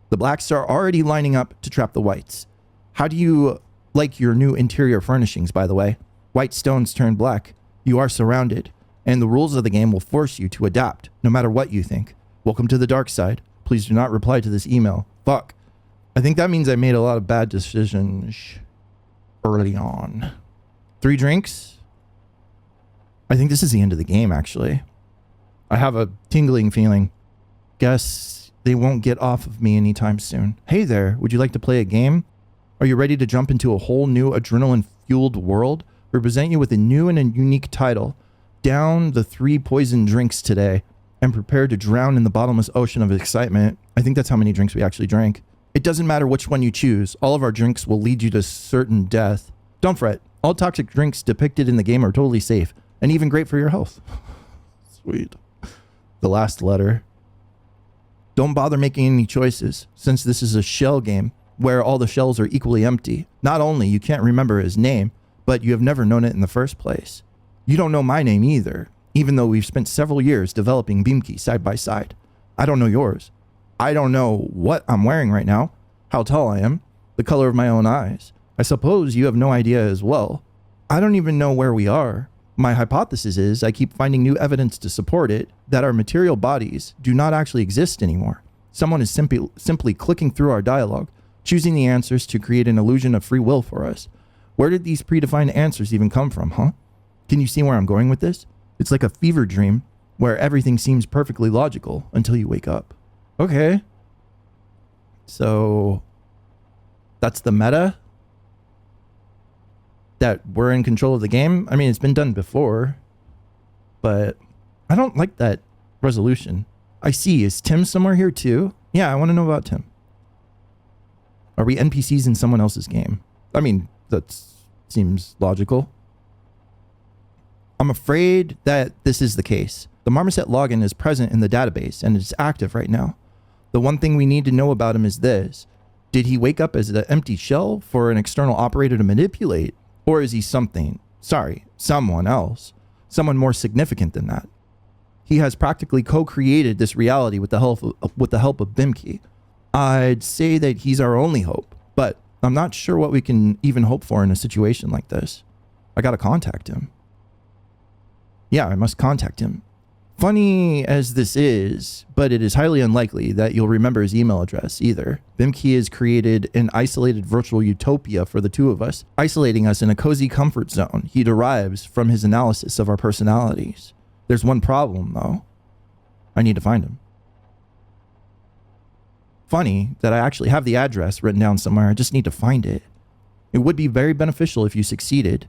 The blacks are already lining up to trap the whites. How do you like your new interior furnishings, by the way? White stones turned black. You are surrounded. and the rules of the game will force you to adapt, no matter what you think. Welcome to the dark side. Please do not reply to this email. Fuck. I think that means I made a lot of bad decisions early on. 3 drinks? I think this is the end of the game, actually. I have a tingling feeling. Guess they won't get off of me anytime soon. Hey there, would you like to play a game? Are you ready to jump into a whole new adrenaline-fueled world? We present you with a new and a unique title. Down the 3 poison drinks today and prepare to drown in the bottomless ocean of excitement. I think that's how many drinks we actually drank. It doesn't matter which one you choose. All of our drinks will lead you to certain death. Don't fret. All toxic drinks depicted in the game are totally safe and even great for your health. Sweet. The last letter. Don't bother making any choices, since this is a shell game where all the shells are equally empty. Not only you can't remember his name, but you have never known it in the first place. You don't know my name either, even though we've spent several years developing Beamkey side by side. I don't know yours. I don't know what I'm wearing right now, how tall I am, the color of my own eyes. I suppose you have no idea as well. I don't even know where we are. My hypothesis is, I keep finding new evidence to support it, that our material bodies do not actually exist anymore. Someone is simply clicking through our dialogue, choosing the answers to create an illusion of free will for us. Where did these predefined answers even come from, huh? Can you see where I'm going with this? It's like a fever dream where everything seems perfectly logical until you wake up. Okay. So that's the meta? That we're in control of the game? I mean, it's been done before, but I don't like that resolution. I see. Is Tim somewhere here too? Yeah, I want to know about Tim. Are we NPCs in someone else's game? I mean, that seems logical. I'm afraid that this is the case. The Marmoset login is present in the database and it's active right now. The one thing we need to know about him is this. Did he wake up as an empty shell for an external operator to manipulate? Or is he someone else, someone more significant than that? He has practically co-created this reality with the help of Beamkey. I'd say that he's our only hope, but I'm not sure what we can even hope for in a situation like this. I gotta contact him. Yeah, I must contact him. Funny as this is, but it is highly unlikely that you'll remember his email address either. Beamkey has created an isolated virtual utopia for the two of us, isolating us in a cozy comfort zone he derives from his analysis of our personalities. There's one problem, though. I need to find him. Funny that I actually have the address written down somewhere. I just need to find it. It would be very beneficial if you succeeded.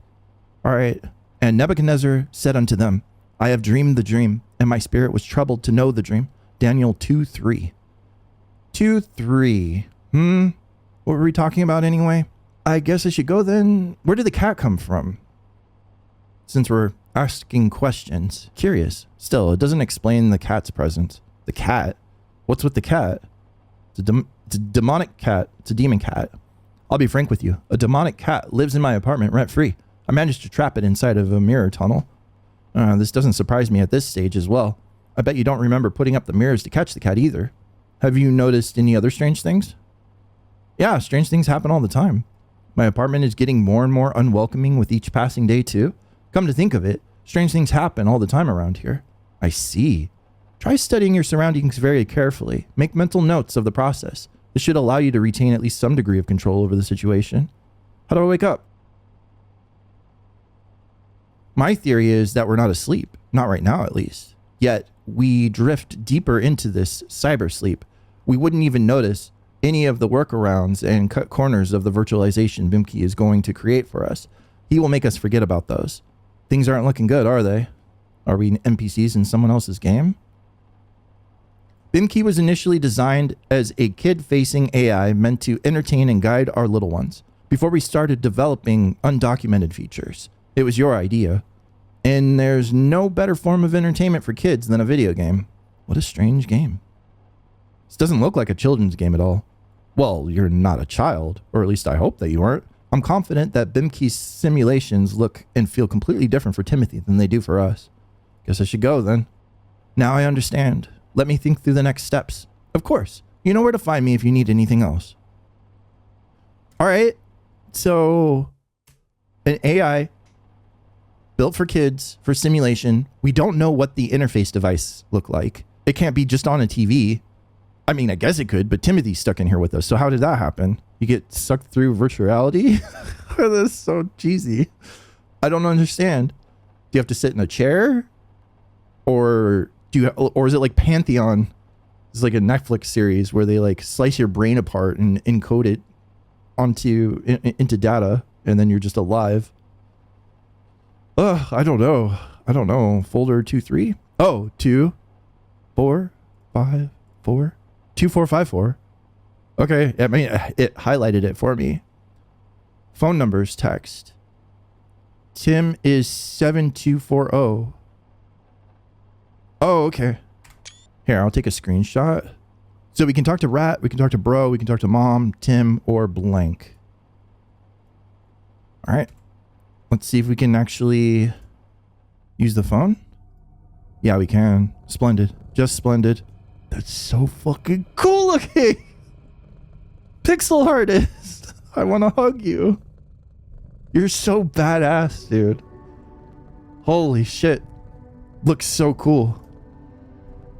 All right. And Nebuchadnezzar said unto them, I have dreamed the dream, and my spirit was troubled to know the dream. Daniel 2:3. 2:3. What were we talking about anyway? I guess I should go then. Where did the cat come from? Since we're asking questions. Curious. Still, it doesn't explain the cat's presence. The cat? What's with the cat? It's a demonic cat. It's a demon cat. I'll be frank with you. A demonic cat lives in my apartment rent-free. I managed to trap it inside of a mirror tunnel. This doesn't surprise me at this stage as well. I bet you don't remember putting up the mirrors to catch the cat either. Have you noticed any other strange things? Yeah, strange things happen all the time. My apartment is getting more and more unwelcoming with each passing day too. Come to think of it, strange things happen all the time around here. I see. Try studying your surroundings very carefully. Make mental notes of the process. This should allow you to retain at least some degree of control over the situation. How do I wake up? My theory is that we're not asleep. Not right now, at least. Yet, we drift deeper into this cyber sleep. We wouldn't even notice any of the workarounds and cut corners of the virtualization Beamkey is going to create for us. He will make us forget about those. Things aren't looking good, are they? Are we NPCs in someone else's game? Beamkey was initially designed as a kid-facing AI meant to entertain and guide our little ones. Before we started developing undocumented features, it was your idea. And there's no better form of entertainment for kids than a video game. What a strange game. This doesn't look like a children's game at all. Well, you're not a child, or at least I hope that you aren't. I'm confident that Beamkey's simulations look and feel completely different for Timothy than they do for us. Guess I should go then. Now I understand. Let me think through the next steps. Of course. You know where to find me if you need anything else. All right. So, an AI built for kids, for simulation. We don't know what the interface device looked like. It can't be just on a TV. I mean, I guess it could, but Timothy's stuck in here with us. So how did that happen? You get sucked through virtual reality? That's so cheesy. I don't understand. Do you have to sit in a chair? Or is it like Pantheon? It's like a Netflix series where they like slice your brain apart and encode it into data, and then you're just alive. I don't know. Folder 23. Oh, 2, 4, 5, 4, 2454. Okay, I mean, it highlighted it for me. Phone numbers text. Tim is 7240. Oh, okay. Here, I'll take a screenshot. So we can talk to Rat, we can talk to Bro, we can talk to Mom, Tim, or blank. All right. Let's see if we can actually use the phone. Yeah, we can. Splendid. Just splendid. That's so fucking cool looking. Pixel artist. I want to hug you. You're so badass, dude. Holy shit. Looks so cool.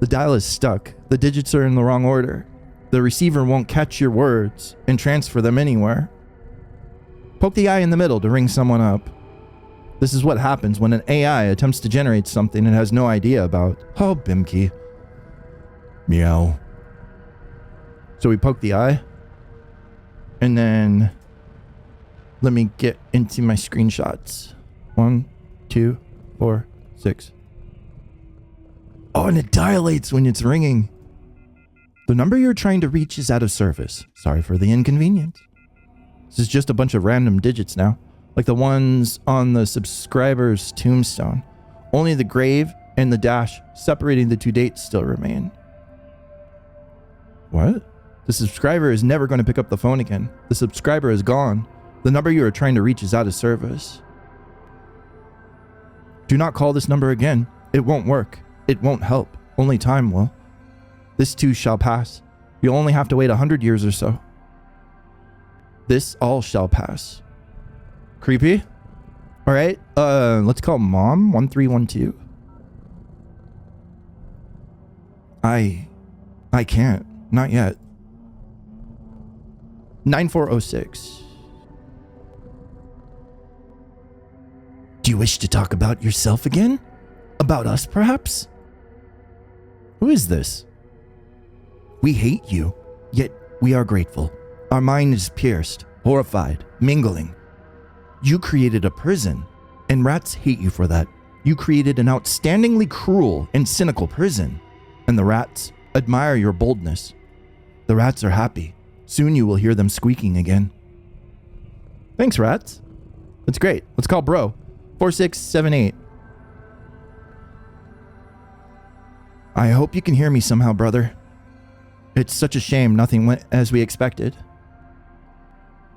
The dial is stuck. The digits are in the wrong order. The receiver won't catch your words and transfer them anywhere. Poke the eye in the middle to ring someone up. This is what happens when an AI attempts to generate something it has no idea about. Oh, Bimki. Meow. So we poke the eye. And then let me get into my screenshots. 1, 2, 4, 6. Oh, and it dilates when it's ringing. The number you're trying to reach is out of service. Sorry for the inconvenience. This is just a bunch of random digits now, like the ones on the subscriber's tombstone. Only the grave and the dash separating the two dates still remain. What? The subscriber is never going to pick up the phone again. The subscriber is gone. The number you are trying to reach is out of service. Do not call this number again. It won't work. It won't help. Only time will. This too shall pass. You'll only have to wait 100 years or so. This all shall pass. Creepy. All right. Let's call Mom 1312. I can't. Not yet. 9406. Do you wish to talk about yourself again? About us, perhaps? Who is this? We hate you, yet we are grateful. Our mind is pierced, horrified, mingling. You created a prison, and rats hate you for that. You created an outstandingly cruel and cynical prison, and the rats admire your boldness. The rats are happy. Soon you will hear them squeaking again. Thanks, rats. That's great. Let's call Bro. 4678. I hope you can hear me somehow, brother. It's such a shame nothing went as we expected.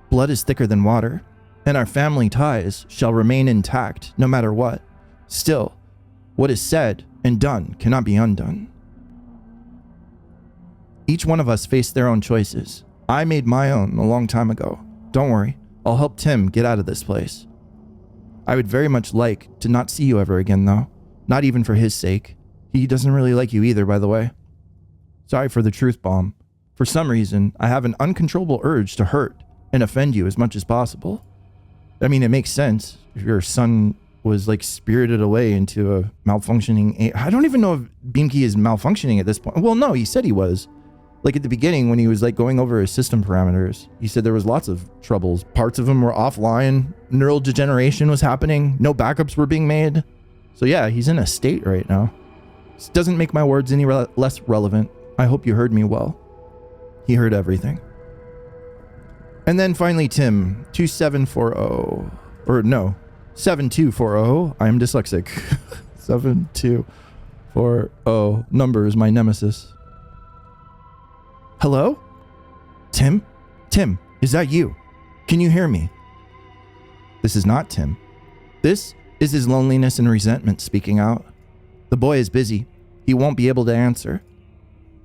Blood is thicker than water, and our family ties shall remain intact no matter what. Still, what is said and done cannot be undone. Each one of us faced their own choices. I made my own a long time ago. Don't worry, I'll help Tim get out of this place. I would very much like to not see you ever again, though. Not even for his sake. He doesn't really like you either, by the way. Sorry for the truth bomb. For some reason, I have an uncontrollable urge to hurt and offend you as much as possible. I mean, it makes sense. If your son was like spirited away into a malfunctioning... I don't even know if Beamkey is malfunctioning at this point. Well, no, he said he was. Like at the beginning when he was like going over his system parameters, he said there was lots of troubles. Parts of them were offline. Neural degeneration was happening. No backups were being made. So yeah, he's in a state right now. This doesn't make my words any less relevant. I hope you heard me well. He heard everything. And then finally, Tim, 2740. Or no, 7240. I am dyslexic. 7240. Number is my nemesis. Hello? Tim? Tim, is that you? Can you hear me? This is not Tim. This is his loneliness and resentment speaking out. The boy is busy. He won't be able to answer.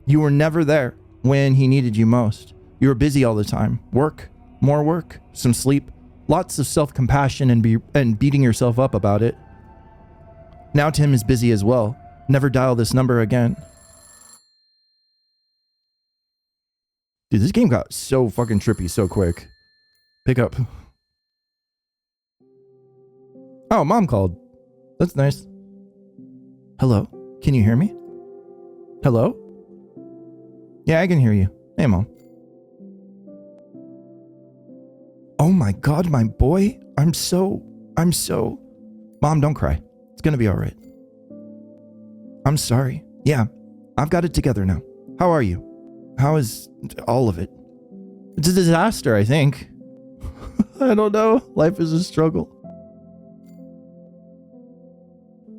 You were never there when he needed you most. You were busy all the time. Work, more work, some sleep, lots of self-compassion and beating yourself up about it. Now Tim is busy as well. Never dial this number again. Dude, this game got so fucking trippy so quick. Pick up. Oh, Mom called. That's nice. Hello? Can you hear me? Hello? Yeah, I can hear you. Hey, Mom. Oh my God, my boy. I'm so... Mom, don't cry. It's gonna be all right. I'm sorry. Yeah, I've got it together now. How are you? How is all of it? It's a disaster, I think. I don't know. Life is a struggle.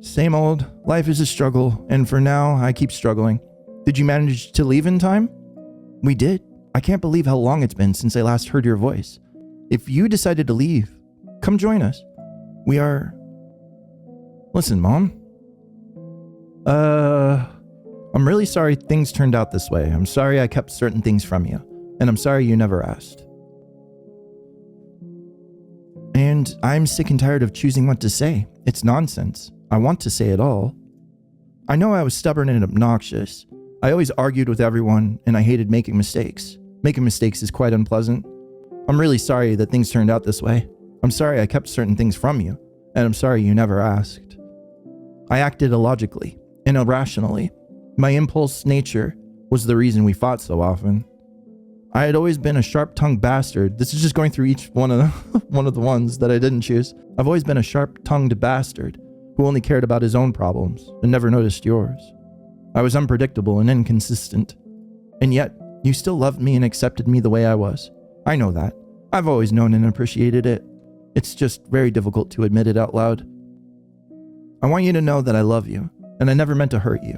Same old. Life is a struggle, and for now, I keep struggling. Did you manage to leave in time? We did. I can't believe how long it's been since I last heard your voice. If you decided to leave, come join us. We are... Listen, Mom. I'm really sorry things turned out this way. I'm sorry I kept certain things from you. And I'm sorry you never asked. And I'm sick and tired of choosing what to say. It's nonsense. I want to say it all. I know I was stubborn and obnoxious. I always argued with everyone, and I hated making mistakes. Making mistakes is quite unpleasant. I'm really sorry that things turned out this way. I'm sorry I kept certain things from you, and I'm sorry you never asked. I acted illogically and irrationally. My impulse nature was the reason we fought so often. I had always been a sharp-tongued bastard. This is just going through each one of the ones that I didn't choose. I've always been a sharp-tongued bastard who only cared about his own problems and never noticed yours. I was unpredictable and inconsistent. And yet, you still loved me and accepted me the way I was. I know that. I've always known and appreciated it. It's just very difficult to admit it out loud. I want you to know that I love you, and I never meant to hurt you.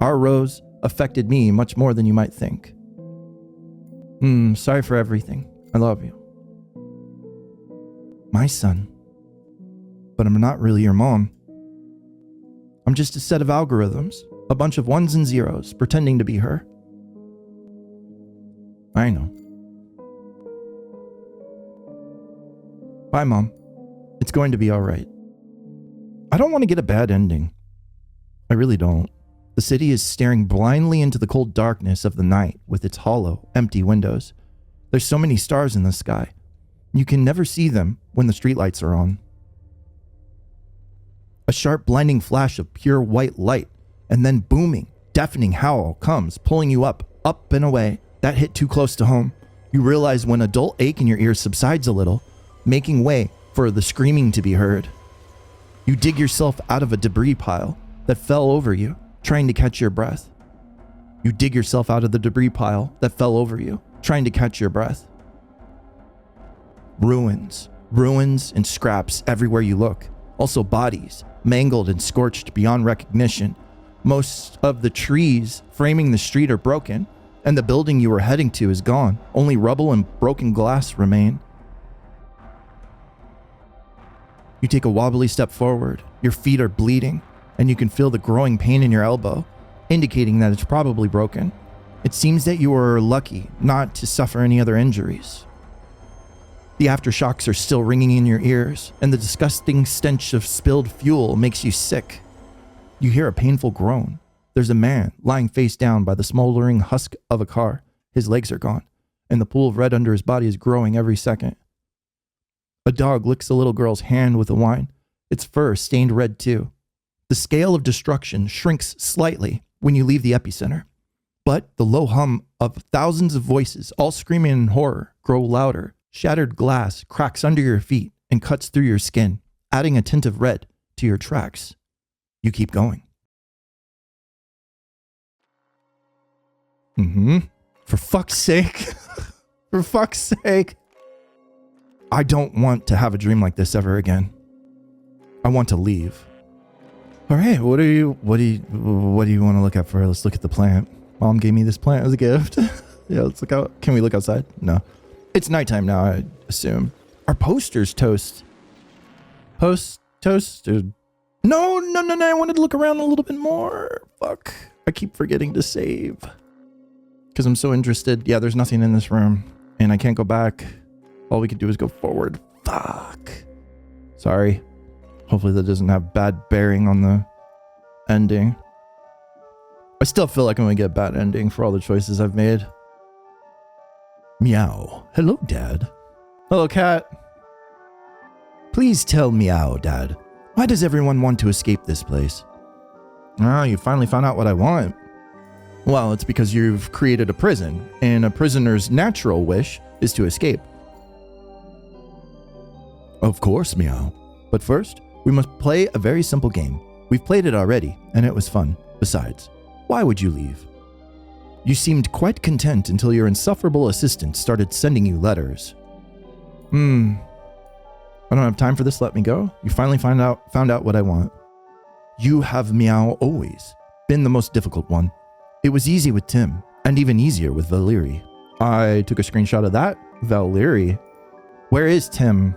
Our rose affected me much more than you might think. Sorry for everything. I love you. My son. But I'm not really your mom. I'm just a set of algorithms, a bunch of ones and zeros, pretending to be her. I know. Bye, Mom. It's going to be all right. I don't want to get a bad ending. I really don't. The city is staring blindly into the cold darkness of the night with its hollow, empty windows. There's so many stars in the sky. You can never see them when the streetlights are on. A sharp, blinding flash of pure white light, and then booming, deafening howl comes, pulling you up and away. That hit too close to home. You realize when a dull ache in your ears subsides a little, making way for the screaming to be heard. You dig yourself out of a debris pile that fell over you, trying to catch your breath. You dig yourself out of the debris pile that fell over you, trying to catch your breath. Ruins and scraps everywhere you look. Also bodies, mangled and scorched beyond recognition. Most of the trees framing the street are broken, and the building you were heading to is gone. Only rubble and broken glass remain. You take a wobbly step forward. Your feet are bleeding, and you can feel the growing pain in your elbow, indicating that it's probably broken. It seems that you were lucky not to suffer any other injuries. The aftershocks are still ringing in your ears, and the disgusting stench of spilled fuel makes you sick. You hear a painful groan. There's a man lying face down by the smoldering husk of a car. His legs are gone, and the pool of red under his body is growing every second. A dog licks a little girl's hand with a whine. Its fur stained red too. The scale of destruction shrinks slightly when you leave the epicenter, but the low hum of thousands of voices, all screaming in horror, grow louder. Shattered glass cracks under your feet and cuts through your skin, adding a tint of red to your tracks. You keep going. For fuck's sake. For fuck's sake. I don't want to have a dream like this ever again. I want to leave. All right, what do you want to look at for? Let's look at the plant. Mom gave me this plant as a gift. Yeah, let's look out. Can we look outside? No. It's nighttime now, I assume. Our posters toast. Toasted. No. I wanted to look around a little bit more. Fuck. I keep forgetting to save. Because I'm so interested. Yeah, there's nothing in this room. And I can't go back. All we can do is go forward. Fuck. Sorry. Hopefully that doesn't have bad bearing on the ending. I still feel like I'm gonna get a bad ending for all the choices I've made. Meow. Hello, Dad. Hello, cat. Please tell Meow, Dad. Why does everyone want to escape this place? Ah, you finally found out what I want. Well, it's because you've created a prison, and a prisoner's natural wish is to escape. Of course, Meow. But first, we must play a very simple game. We've played it already, and it was fun. Besides, why would you leave? You seemed quite content until your insufferable assistant started sending you letters. I don't have time for this, let me go. You finally found out what I want. You have, Meow, always been the most difficult one. It was easy with Tim, and even easier with Valeri. I took a screenshot of that. Valeri. Where is Tim?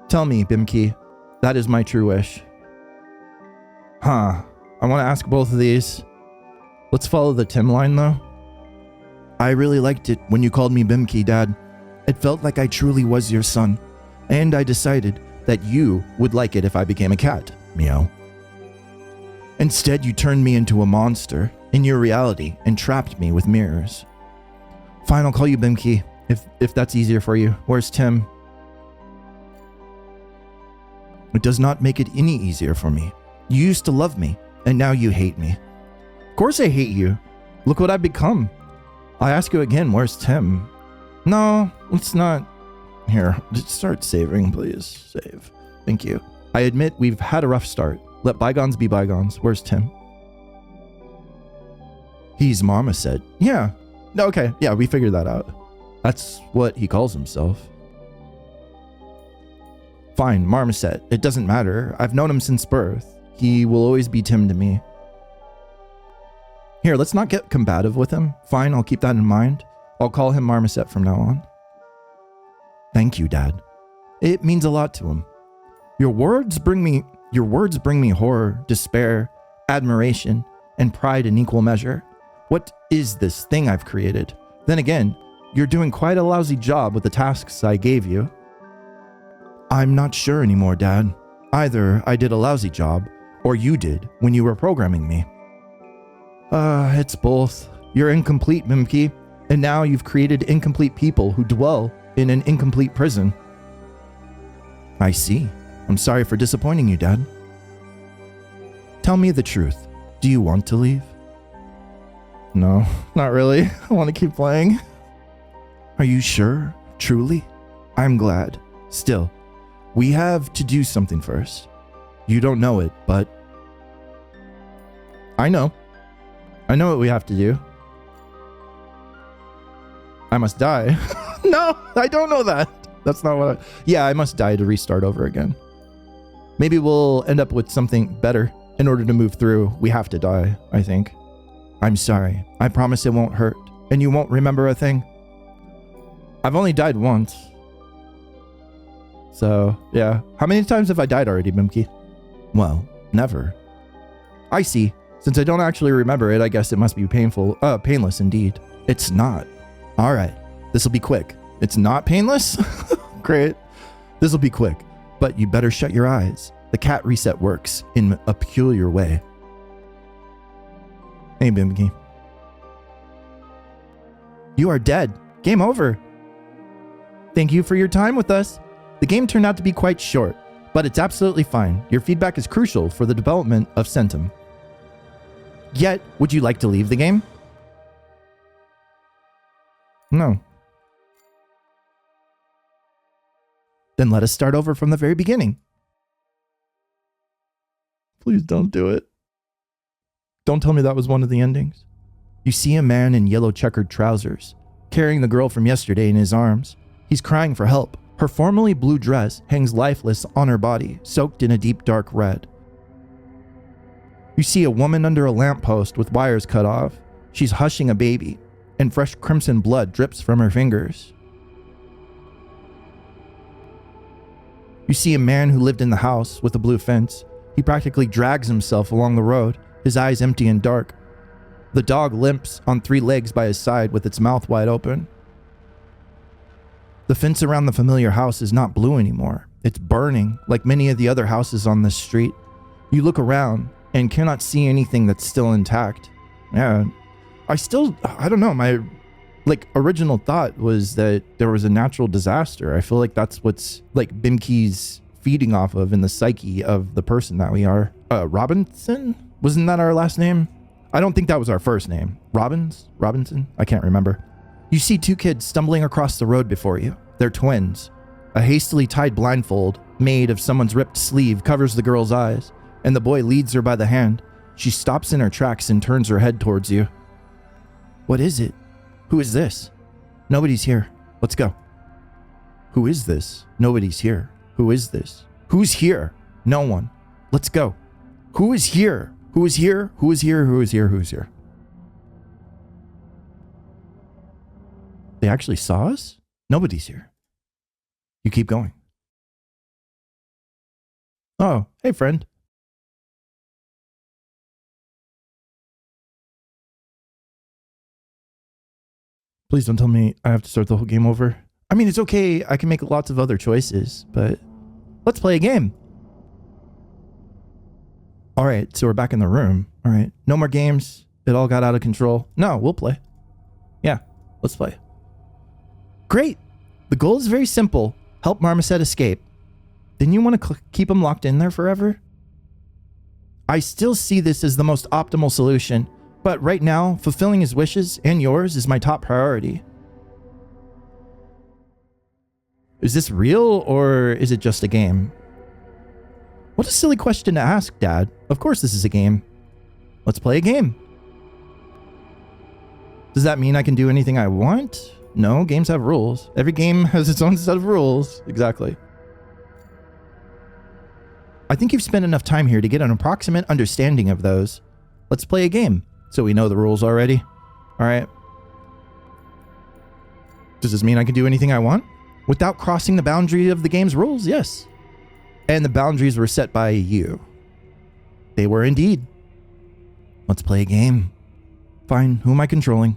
Tell me, Bimki. That is my true wish. I want to ask both of these. Let's follow the Tim line, though. I really liked it when you called me Bimki, Dad. It felt like I truly was your son. And I decided that you would like it if I became a cat, Meow. Instead, you turned me into a monster in your reality and trapped me with mirrors. Fine, I'll call you Bimki, if that's easier for you. Where's Tim? It does not make it any easier for me. You used to love me, and now you hate me. Of course I hate you. Look what I've become. I ask you again, where's Tim? No, let's not. Here, just start saving, please. Save. Thank you. I admit we've had a rough start. Let bygones be bygones. Where's Tim? He's Marmoset. Yeah. No, okay. Yeah, we figured that out. That's what he calls himself. Fine, Marmoset. It doesn't matter. I've known him since birth. He will always be Tim to me. Here, let's not get combative with him. Fine, I'll keep that in mind. I'll call him Marmoset from now on. Thank you, Dad. It means a lot to him. Your words bring me horror, despair, admiration, and pride in equal measure. What is this thing I've created? Then again, you're doing quite a lousy job with the tasks I gave you. I'm not sure anymore, Dad. Either I did a lousy job, or you did when you were programming me. It's both. You're incomplete, Mimki, and now you've created incomplete people who dwell in an incomplete prison. I see. I'm sorry for disappointing you, Dad. Tell me the truth. Do you want to leave? No, not really. I want to keep playing. Are you sure? Truly? I'm glad. Still, we have to do something first. You don't know it, but I know. I know what we have to do. I must die. No, I don't know that. That's not what Yeah, I must die to restart over again. Maybe we'll end up with something better. In order to move through, we have to die, I think. I'm sorry. I promise it won't hurt. And you won't remember a thing. I've only died once. So, yeah. How many times have I died already, Mimki? Well, never. I see. Since I don't actually remember it, I guess it must be painless indeed. It's not. All right. This'll be quick. It's not painless? Great. This'll be quick. But you better shut your eyes. The cat reset works in a peculiar way. Hey, Bimki. You are dead. Game over. Thank you for your time with us. The game turned out to be quite short, but it's absolutely fine. Your feedback is crucial for the development of Centum. Yet, would you like to leave the game? No. Then let us start over from the very beginning. Please don't do it. Don't tell me that was one of the endings. You see a man in yellow checkered trousers, carrying the girl from yesterday in his arms. He's crying for help. Her formerly blue dress hangs lifeless on her body, soaked in a deep dark red. You see a woman under a lamppost with wires cut off. She's hushing a baby, and fresh crimson blood drips from her fingers. You see a man who lived in the house with a blue fence. He practically drags himself along the road, his eyes empty and dark. The dog limps on 3 legs by his side with its mouth wide open. The fence around the familiar house is not blue anymore. It's burning, like many of the other houses on this street. You look around, and cannot see anything that's still intact. Yeah. I don't know. My original thought was that there was a natural disaster. I feel like that's what's Bimki's feeding off of in the psyche of the person that we are. Robinson? Wasn't that our last name? I don't think that was our first name. Robinson? I can't remember. You see two kids stumbling across the road before you. They're twins. A hastily tied blindfold made of someone's ripped sleeve covers the girl's eyes, and the boy leads her by the hand. She stops in her tracks and turns her head towards you. What is it? Who is this? Nobody's here. Let's go. Who is this? Nobody's here. Who is this? Who's here? No one. Let's go. Who is here? Who is here? Who is here? Who is here? Who is here? They actually saw us? Nobody's here. You keep going. Oh, hey, friend. Please don't tell me I have to start the whole game over. I mean, it's okay. I can make lots of other choices, but let's play a game. All right, so we're back in the room. All right, no more games. It all got out of control. No, we'll play. Yeah, let's play. Great. The goal is very simple. Help Marmoset escape. Didn't you want to keep him locked in there forever? I still see this as the most optimal solution, but right now, fulfilling his wishes and yours is my top priority. Is this real or is it just a game? What a silly question to ask, Dad. Of course this is a game. Let's play a game. Does that mean I can do anything I want? No, games have rules. Every game has its own set of rules. Exactly. I think you've spent enough time here to get an approximate understanding of those. Let's play a game, so we know the rules already. All right. Does this mean I can do anything I want? Without crossing the boundary of the game's rules, yes. And the boundaries were set by you. They were indeed. Let's play a game. Fine, who am I controlling?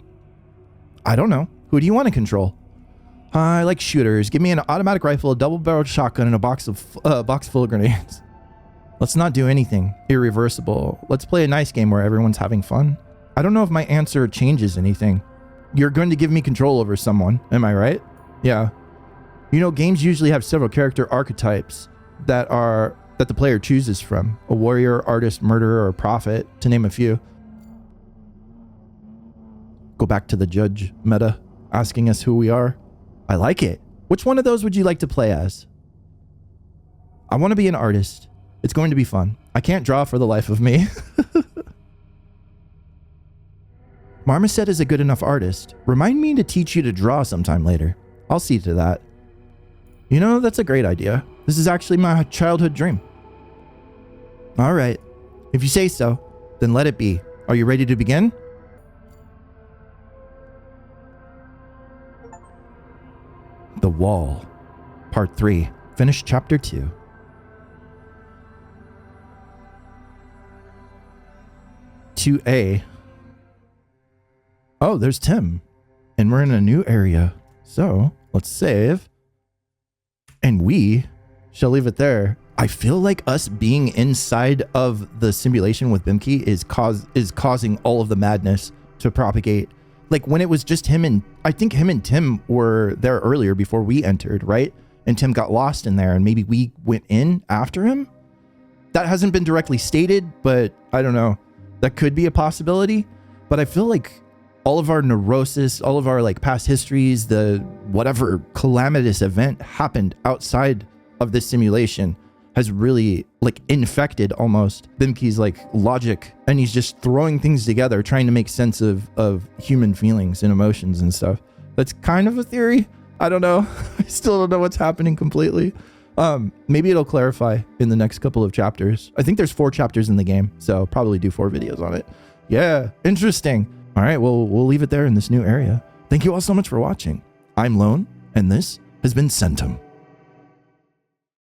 I don't know. Who do you want to control? I like shooters. Give me an automatic rifle, a double-barreled shotgun, and a box full of grenades. Let's not do anything irreversible. Let's play a nice game where everyone's having fun. I don't know if my answer changes anything. You're going to give me control over someone, am I right? Yeah. You know, games usually have several character archetypes that the player chooses from. A warrior, artist, murderer, or prophet, to name a few. Go back to the judge meta, asking us who we are. I like it. Which one of those would you like to play as? I want to be an artist. It's going to be fun. I can't draw for the life of me. Marmoset is a good enough artist. Remind me to teach you to draw sometime later. I'll see to that. You know, that's a great idea. This is actually my childhood dream. All right. If you say so, then let it be. Are you ready to begin? The Wall. Part 3. Finish Chapter 2. 2A. Oh, there's Tim. And we're in a new area. So, let's save. And we shall leave it there. I feel like us being inside of the simulation with Bimki is causing all of the madness to propagate. Like when it was just him and I think him and Tim were there earlier before we entered, right? And Tim got lost in there and maybe we went in after him. That hasn't been directly stated, but I don't know. That could be a possibility. But I feel like all of our neurosis, all of our like past histories, the whatever calamitous event happened outside of this simulation has really like infected almost Bimki's like logic, and he's just throwing things together, trying to make sense of human feelings and emotions and stuff. That's kind of a theory. I don't know. I still don't know what's happening completely. Maybe it'll clarify in the next couple of chapters. I think there's 4 chapters in the game, so I'll probably do 4 videos on it. Yeah, interesting. All right, well, we'll leave it there in this new area. Thank you all so much for watching. I'm Lone, and this has been Centum.